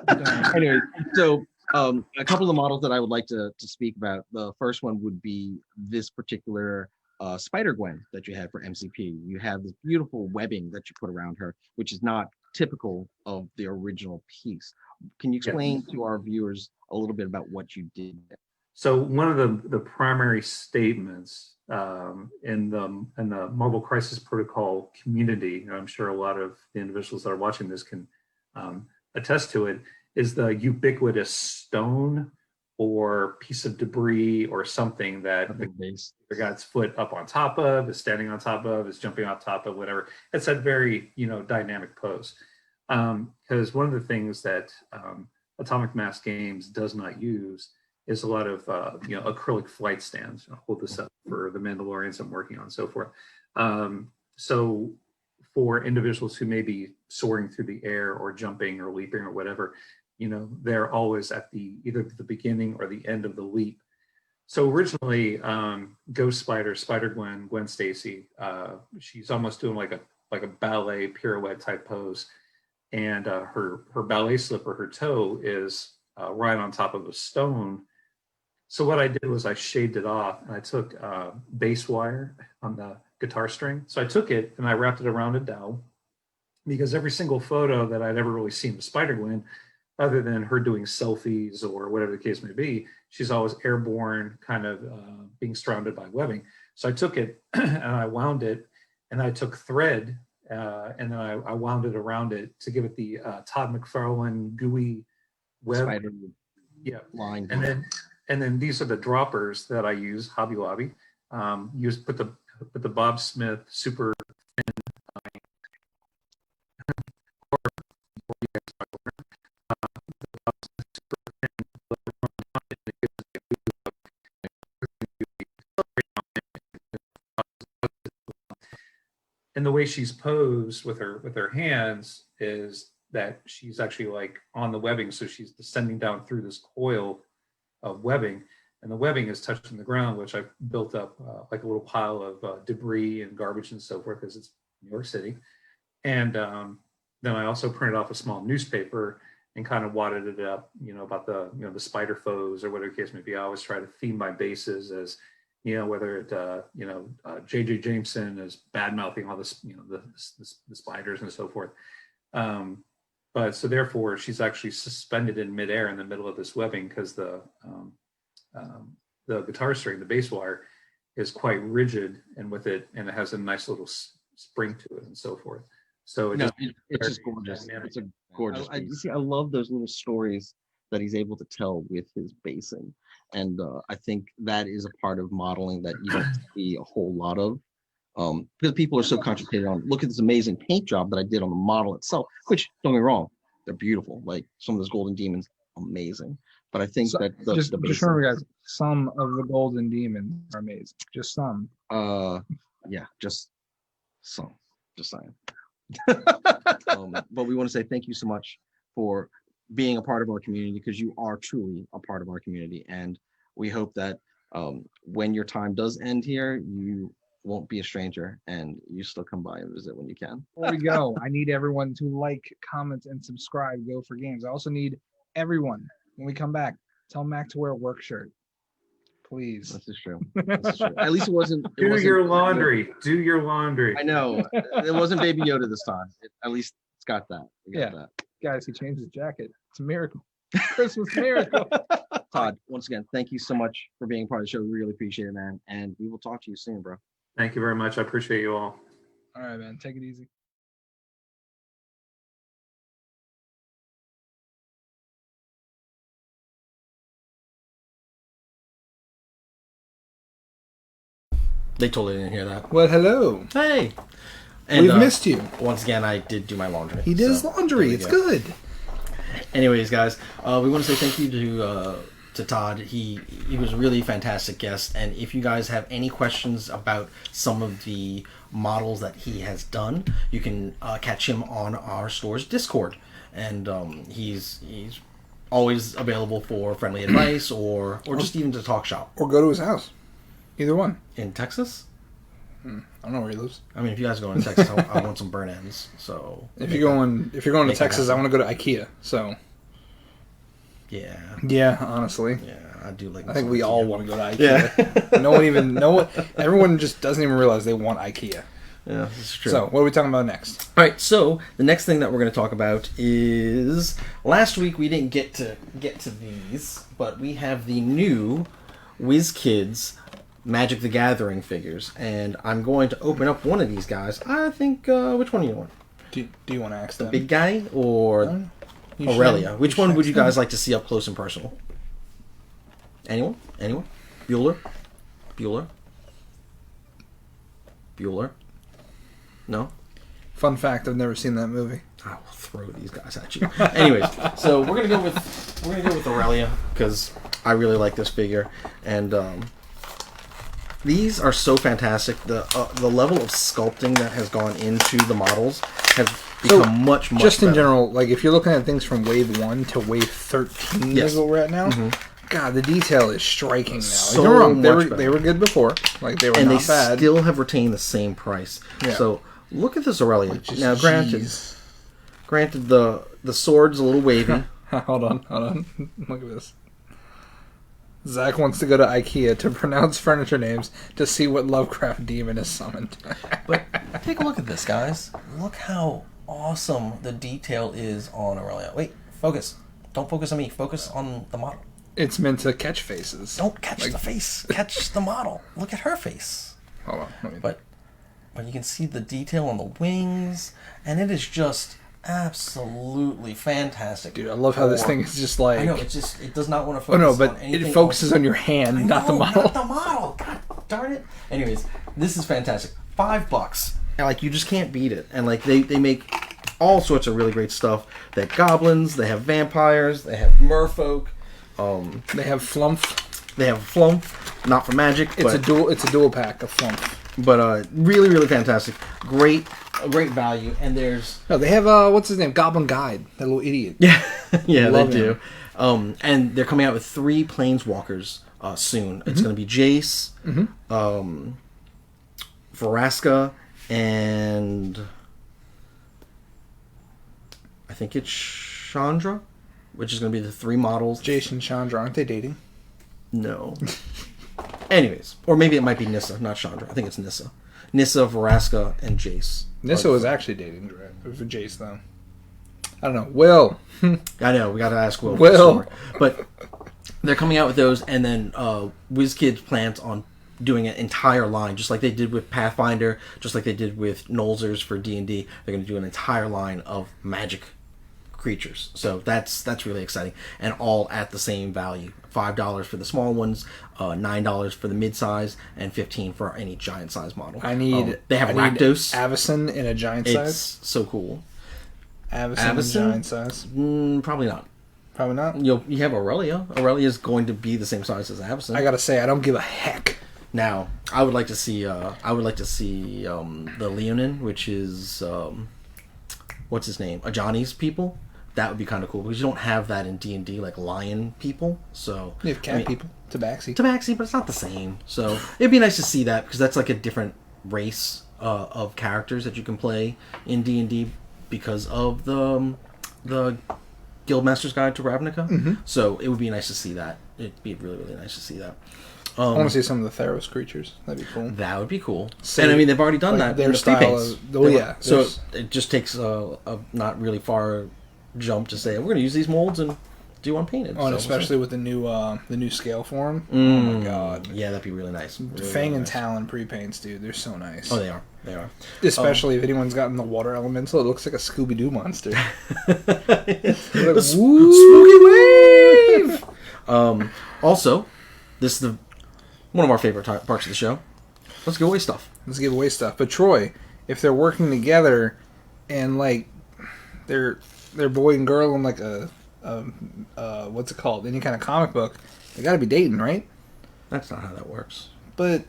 don't. Anyway, so a couple of models that I would like to speak about. The first one would be this particular Spider Gwen that you had for MCP. You have this beautiful webbing that you put around her, which is not typical of the original piece. Can you explain to our viewers a little bit about what you did there? So one of the primary statements in the Marvel Crisis Protocol community, and I'm sure a lot of the individuals that are watching this can attest to it, is the ubiquitous stone or piece of debris or something that the guy's foot up on top of, is standing on top of, is jumping off top of, whatever. It's that very dynamic pose. Because one of the things that Atomic Mass Games does not use is a lot of acrylic flight stands. I'll hold this up for the Mandalorians I'm working on and so forth. So for individuals who may be soaring through the air or jumping or leaping or whatever, they're always at either the beginning or the end of the leap. So originally, Ghost Spider Gwen, Gwen Stacy, she's almost doing like a ballet pirouette type pose, and her ballet slipper, her toe is right on top of a stone. So what I did was I shaved it off, and I took bass wire on the guitar string. So I took it and I wrapped it around a dowel, because every single photo that I'd ever really seen of Spider-Gwen, other than her doing selfies or whatever the case may be, she's always airborne, kind of being surrounded by webbing. So I took it and I wound it, and I took thread and then I wound it around it to give it the Todd McFarlane gooey web. Spider line. And then these are the droppers that I use, Hobby Lobby. Put the Bob Smith super thin and the way she's posed with her hands is that she's actually like on the webbing, so she's descending down through this coil of webbing, and the webbing is touching the ground, which I built up like a little pile of debris and garbage and so forth, because it's New York City. And then I also printed off a small newspaper and kind of wadded it up, about the spider foes or whatever the case may be. I always try to theme my bases as, whether it, J.J. Jameson is bad mouthing all this, the spiders and so forth. But so therefore, she's actually suspended in midair in the middle of this webbing, because the guitar string, the bass wire, is quite rigid, and it has a nice little spring to it and so forth. So it No, just it's just gorgeous. It's a gorgeous. You see, I love those little stories that he's able to tell with his basing, and I think that is a part of modeling that you don't see a whole lot of. Because people are so concentrated on look at this amazing paint job that I did on the model itself, which don't get me wrong, they're beautiful. Like some of those golden demons, amazing. But I think that just the just remember, guys, some of the golden demons are amazing. Just some. Yeah, just some. Just saying. But we want to say thank you so much for being a part of our community because you are truly a part of our community. And we hope that when your time does end here, you won't be a stranger and you still come by and visit when you can. Before we go, I need everyone to like, comment, and subscribe. Go for Games. I also need everyone, when we come back, tell Mac to wear a work shirt. Please. This is true. This is true. At least it wasn't. do your laundry. Do your laundry. I know. It wasn't Baby Yoda this time. At least it's got that. That. Guys, he changed his jacket. It's a miracle. Christmas miracle. Todd, once again, thank you so much for being part of the show. We really appreciate it, man. And we will talk to you soon, bro. Thank you very much. I appreciate you all. All right, man. Take it easy. They totally didn't hear that. Well, hello. Hey. And, We've missed you. Once again, I did do my laundry. He did his laundry. It's good. Anyways, guys, we want to say thank you to Todd. He was a really fantastic guest. And if you guys have any questions about some of the models that he has done, you can catch him on our store's Discord. And he's always available for friendly advice or just even to talk shop. Or go to his house. Either one. In Texas? I don't know where he lives. I mean, if you guys are going to Texas, I want some burn ends. So if you're going to Texas, I want to go to IKEA. So yeah, honestly, yeah, I do like. I think we all want to go to IKEA. Yeah. Everyone just doesn't even realize they want IKEA. Yeah, that's true. So what are we talking about next? All right, so the next thing that we're going to talk about is last week we didn't get to these, but we have the new WizKids Magic the Gathering figures, and I'm going to open up one of these guys. I think, which one do you want? Do you want to ask the them? big guy or Aurelia? Which one would you guys like to see up close and personal? Anyone? Bueller? No? Fun fact, I've never seen that movie. I will throw these guys at you. Anyways, so we're gonna go with Aurelia because I really like this figure, and these are so fantastic. The level of sculpting that has gone into the models has become much just in better. general. Like if you're looking at things from wave 1 to wave 13, yes. is what we're at now. Mm-hmm. God, the detail is striking now. So Don't get me wrong, much they were good before. Like they were and not they bad. still have retained the same price. Yeah. So look at this Aurelia. Now, granted, the sword's a little wavy. Hold on. Look at this. Zach wants to go to IKEA to pronounce furniture names to see what Lovecraft demon is summoned. But take a look at this, guys. Look how awesome the detail is on Aurelia. Wait, focus. Don't focus on me. Focus on the model. It's meant to catch faces. Don't catch the face. Catch the model. Look at her face. Hold on. But you can see the detail on the wings, and it is just absolutely fantastic. Dude, I love how this thing is just like... I know, it does not want to focus on anything it focuses on your hand, not the model. Not the model. God darn it. Anyways, this is fantastic. $5. And, like, you just can't beat it. And, like, they make all sorts of really great stuff. They have goblins, they have vampires, they have merfolk. They have Flump. They have Flump, not for magic. It's a dual pack of Flump. But really, really fantastic. Great value. And there's... No, they have, what's his name? Goblin Guide. That little idiot. Yeah, yeah, they him. do. And they're coming out with 3 Planeswalkers soon. It's going to be Jace, Vraska, and I think it's Chandra, which is going to be the 3 models. Jace and Chandra, aren't they dating? No. Anyways, or maybe it might be Nissa, not Chandra. I think it's Nissa. Nissa, Vraska, and Jace. Nissa was actually dating for Jace, though. I don't know. Will. I know, we got to ask Will. Will. But they're coming out with those, and then WizKids plans on doing an entire line, just like they did with Pathfinder, just like they did with Nolzers for D&D. They're going to do an entire line of magic creatures. So that's really exciting, and all at the same value: $5 for the small ones, $9 for the mid-size, and $15 for any giant size model. They have Rakdos, Avacyn in a giant size. It's so cool. Avacyn in giant size. Probably not. Probably not. You have Aurelia. Aurelia is going to be the same size as Avacyn. I gotta say, I don't give a heck. Now, I would like to see the Leonin, which is what's his name? Ajani's people. That would be kind of cool because you don't have that in D&D, like lion people. So You have cat people. Tabaxi, but it's not the same. So it'd be nice to see that because that's like a different race of characters that you can play in D&D because of the Guildmaster's Guide to Ravnica. Mm-hmm. So it would be nice to see that. It'd be really, really nice to see that. I want to see some of the Theros creatures. That'd be cool. That would be cool. See, and I mean, they've already done that. Their in the style pre-paints. So it just takes a not really far jump to say we're going to use these molds and do unpainted. Oh, and especially with the new scale form. Oh my god. Yeah, that'd be really nice. Really, Fang really and nice. Talon pre-paints, dude. They're so nice. Oh, they are. They are. Especially if anyone's gotten the water elemental, it looks like a Scooby-Doo monster. The spooky wave! Also, this is one of our favorite parts of the show. Let's give away stuff. Let's give away stuff. But Troy, if they're working together and like they're boy and girl in like a what's it called? Any kind of comic book, they got to be dating, right? That's not how that works. But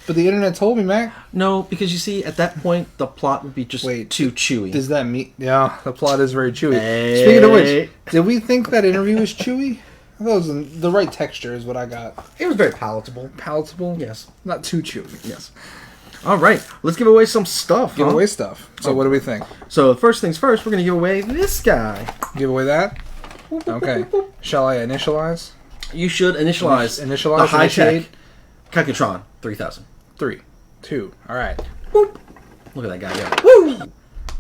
the internet told me, Mac. No, because you see, at that point, the plot would be just too chewy. Does that mean? Yeah, the plot is very chewy. Hey. Speaking of which, did we think that interview was chewy? I thought it was the right texture is what I got. It was very palatable. Palatable? Yes. Not too chewy. Yes. All right, let's give away some stuff. Give away stuff. So what do we think? So first things first, we're going to give away this guy. Give away that? Okay. Shall I initialize? You should initialize. Initialize. The high-tech Initiate. Kakutron 3000. 3, 2. All right. Whoop. Look at that guy go. Woo!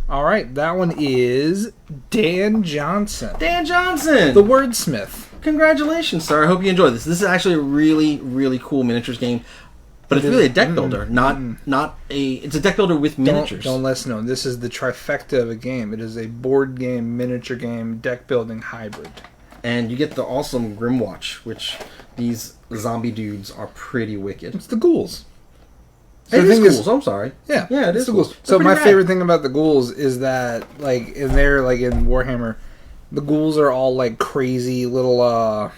All right. That one is Dan Johnson. Dan Johnson! The wordsmith. Congratulations, sir. I hope you enjoyed this. This is actually a really, really cool miniatures game. But it's really a deck builder, not a... It's a deck builder with miniatures. Don't listen to him. This is the trifecta of a game. It is a board game, miniature game, deck building hybrid. And you get the awesome Grimwatch, which these zombie dudes are pretty wicked. It's the ghouls. So It the is thing ghouls, I'm sorry. Yeah, it it's is the ghouls. ghouls. So They're my pretty favorite rad. thing about the ghouls is that, like, in Warhammer, the ghouls are all like crazy little.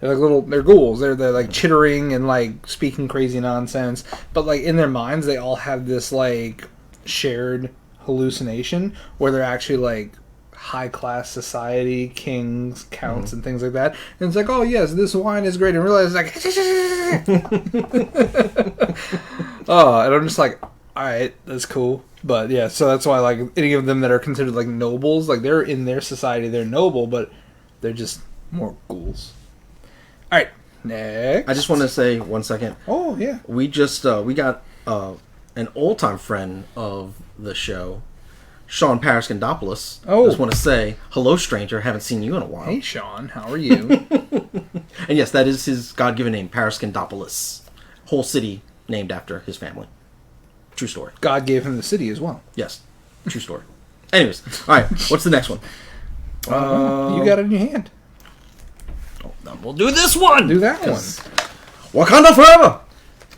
They're ghouls. They're like chittering and like speaking crazy nonsense. But like in their minds, they all have this like shared hallucination where they're actually like high class society, kings, counts, and things like that. And it's like, oh yes, this wine is great. And realize like, oh, and I'm just like, all right, that's cool. But yeah, so that's why like any of them that are considered like nobles, like they're in their society, they're noble, but they're just more ghouls. All right, next. I just want to say 1 second. Oh yeah. We just we got an old time friend of the show, Sean Paraskandopoulos. Oh. I just want to say hello, stranger. Haven't seen you in a while. Hey Sean, how are you? And yes, that is his God given name, Paraskandopoulos. Whole city named after his family. True story. God gave him the city as well. Yes, true story. Anyways, all right. What's the next one? You got it in your hand. Then we'll do this one. Do that one. Wakanda forever.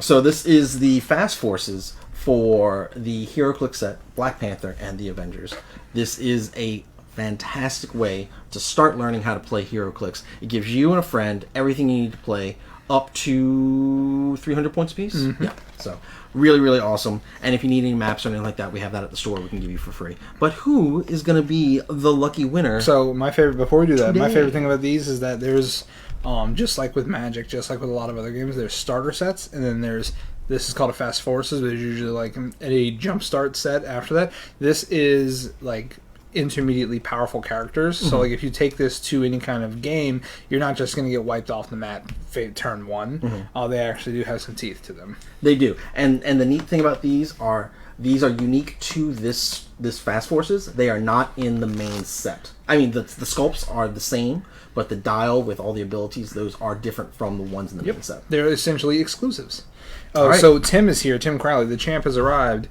So this is the fast forces for the HeroClix set, Black Panther, and the Avengers. This is a fantastic way to start learning how to play HeroClix. It gives you and a friend everything you need to play up to 300 points apiece. Mm-hmm. Yeah. So really, really awesome. And if you need any maps or anything like that, we have that at the store we can give you for free. But who is going to be the lucky winner? So my favorite, before we do that, my Today. favorite thing about these is that there's, just like with Magic, just like with a lot of other games, there's starter sets, and then there's, this is called a Fast Forces, but there's usually like a jump start set after that. This is like intermediately powerful characters. So like if you take this to any kind of game, you're not just going to get wiped off the mat turn one. They actually do have some teeth to them. They do, and the neat thing about these are unique to this Fast Forces. They are not in the main set. I mean, the sculpts are the same, but the dial with all the abilities, those are different from the ones in the main set. They're essentially exclusives. Oh, right. So Tim is here. Tim Crowley, the champ, has arrived.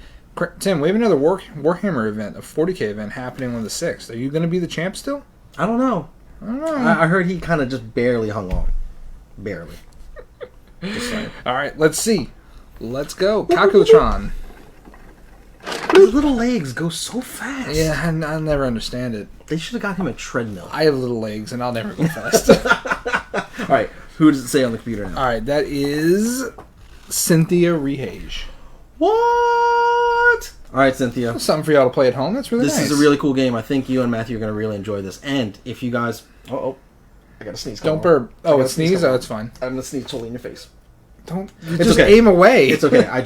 Tim, we have another Warhammer event, a 40k event happening on the 6th. Are you going to be the champ still? I don't know. I heard he kind of just barely hung on. Barely. Just saying. All right, let's see. Let's go. Calculatron. His little legs go so fast. Yeah, I'll never understand it. They should have got him a treadmill. I have little legs, and I'll never go fast. All right, who does it say on the computer now? All right, that is Cynthia Rehage. What? All right, Cynthia. Something for y'all to play at home. That's really nice. This is a really cool game. I think you and Matthew are going to really enjoy this. And if you guys... I got to sneeze. Don't burp. Oh, it's sneeze? Oh, it's fine. I'm going to sneeze totally in your face. Don't. It's Just okay. aim away. It's okay. I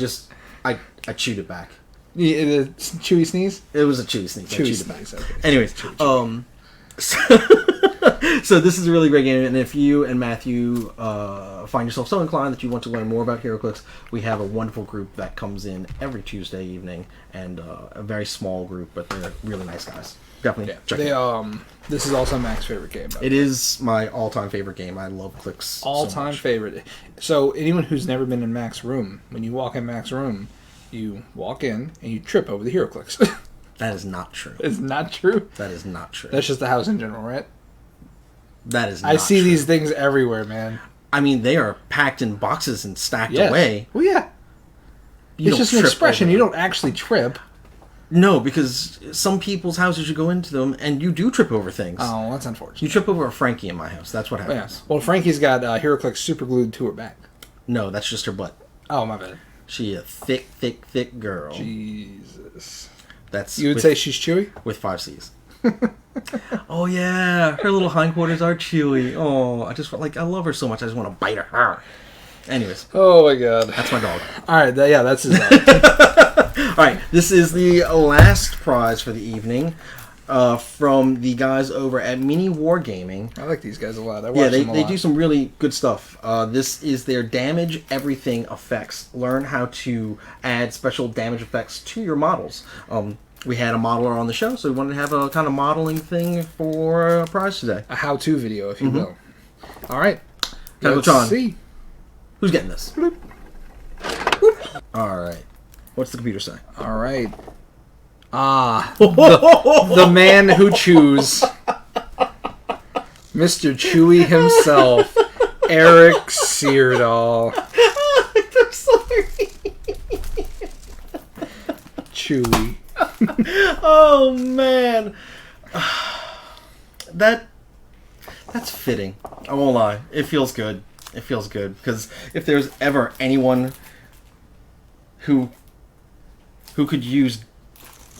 chewed it back. The chewy sneeze? It was a chewy sneeze. Chewy sneeze. Okay. Anyways, so this is a really great game, and if you and Matthew find yourself so inclined that you want to learn more about HeroClix, we have a wonderful group that comes in every Tuesday evening, and a very small group, but they're really nice guys. Definitely check it out. This is also Mac's favorite game. It is my all-time favorite game. I love Clix all-time favorite. So anyone who's never been in Mac's room, when you walk in Mac's room, you walk in and you trip over the HeroClix. That is not true. It's not true? That is not true. That's just the house in general, right? That is not I see true. these things everywhere, man. I mean, they are packed in boxes and stacked away. Well, yeah. It's just an expression. You don't actually trip. No, because some people's houses, you go into them and you do trip over things. Oh, that's unfortunate. You trip over a Frankie in my house. That's what happens. Yeah. Well, Frankie's got HeroClix super glued to her back. No, that's just her butt. Oh, my bad. She a thick, thick, thick girl. Jesus. That's you would say she's chewy? With 5 C's. Oh, yeah. Her little hindquarters are chewy. Oh, I love her so much. I just want to bite her. Anyways. Oh, my God. That's my dog. All right. That's his dog. All right. This is the last prize for the evening. From the guys over at Mini Wargaming. I like these guys a lot. They do some really good stuff. This is their Damage Everything effects. Learn how to add special damage effects to your models. We had a modeler on the show, so we wanted to have a kind of modeling thing for a prize today. A how-to video, if you will. All right. Let's see. Who's getting this? All right. What's the computer say? All right. The man who chews. Mr. Chewy himself, Eric Seardahl. I'm sorry. Chewy. Oh, man. That's fitting. I won't lie. It feels good. It feels good. Because if there's ever anyone who could use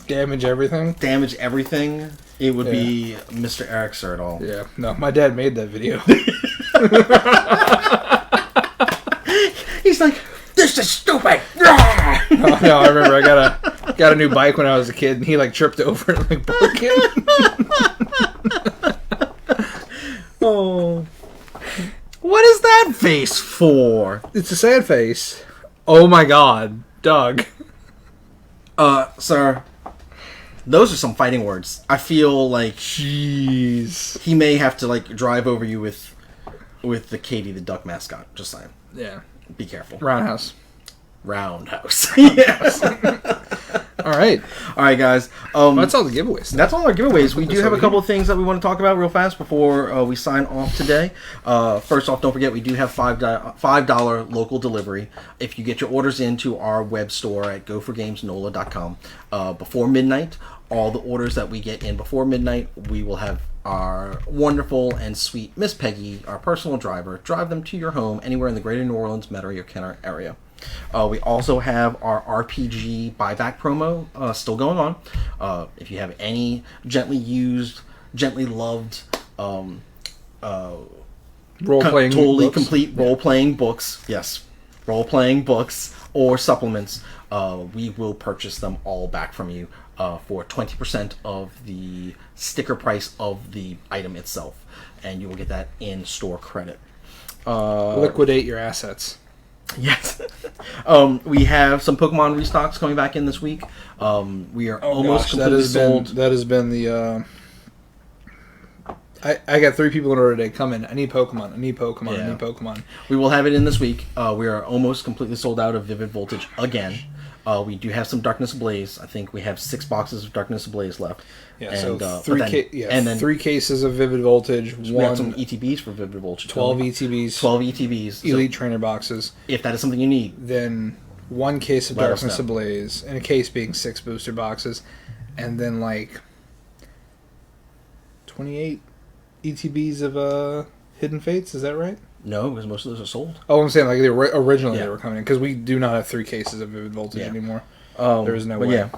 Damage everything, it would be Mr. Eric Seardahl. Yeah. No, my dad made that video. He's like, this is stupid. Oh, no, I remember I got a new bike when I was a kid, and he tripped over it like broke it. Oh. What is that face for? It's a sad face. Oh my God, Doug. Sir, those are some fighting words. I feel like jeez, he may have to drive over you with the Katie the duck mascot. Just saying. Yeah. Be careful. Roundhouse. Yes. All right, guys. That's all the giveaways. That's all our giveaways. We do have a couple of things that we want to talk about real fast before we sign off today. First off, don't forget we do have $5 local delivery. If you get your orders into our web store at goforgamesnola.com before midnight, all the orders that we get in before midnight, we will have our wonderful and sweet Miss Peggy, our personal driver, drive them to your home anywhere in the greater New Orleans, Metairie, or Kenner area. We also have our RPG buyback promo still going on. If you have any gently used, gently loved, role-playing totally books. Complete role-playing books, yes, role-playing books or supplements, we will purchase them all back from you for 20% of the sticker price of the item itself, and you will get that in-store credit. Liquidate your assets. Yes. We have some Pokemon restocks coming back in this week. We are almost completely sold. That has been the... I got 3 people in order today. Come in. I need Pokemon. I need Pokemon. Yeah. I need Pokemon. We will have it in this week. We are almost completely sold out of Vivid Voltage again. We do have some Darkness Ablaze. I think we have 6 boxes of Darkness Ablaze left. Yeah, and, so 3 cases of Vivid Voltage. We have some ETBs for Vivid Voltage. 12 ETBs. 12 ETBs. Elite Trainer boxes. If that is something you need. Then 1 case of Let us Darkness know. Ablaze. And a case being 6 booster boxes. And then 28 ETBs of Hidden Fates. Is that right? No, because most of those are sold. Oh, I'm saying originally they were coming in. Because we do not have 3 cases of Vivid Voltage anymore. There is no way. Yeah.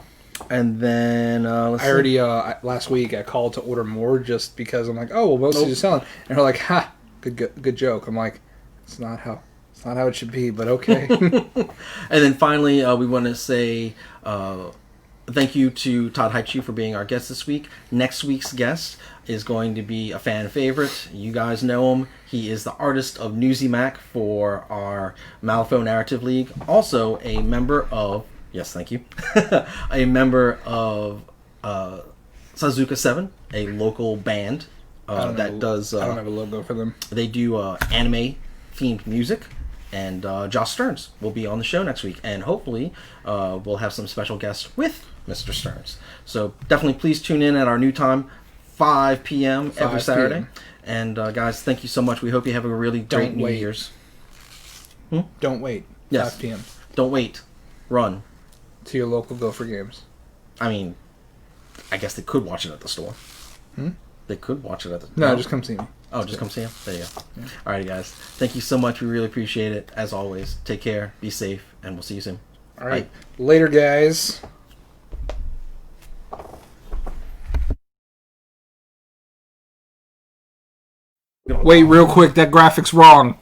And then let's I already last week I called to order more just because I'm like, oh well, most of these are selling, and they're like, ha, good joke. I'm like, it's not how it should be, but okay. And then finally, we want to say thank you to Todd Heightshoe for being our guest this week. Next week's guest is going to be a fan favorite. You guys know him. He is the artist of Newsy Mac for our Malifaux Narrative League. Also a member of, yes, thank you, a member of Sazuka 7, a local band does... I don't have a logo for them. They do anime-themed music. And Josh Stearns will be on the show next week. And hopefully we'll have some special guests with Mr. Stearns. So definitely please tune in at our new time, 5 p.m. every Saturday. And guys, thank you so much. We hope you have a really great New Year's. Don't wait. Yes. 5 p.m. Don't wait. Run. To your local Gopher Games. I mean, I guess they could watch it at the store. They could watch it at the... No, just come see me. Oh, just come see him? There you go. Yeah. Alrighty, guys. Thank you so much. We really appreciate it. As always, take care, be safe, and we'll see you soon. All right. Bye. Later, guys. Wait, real quick. That graphic's wrong.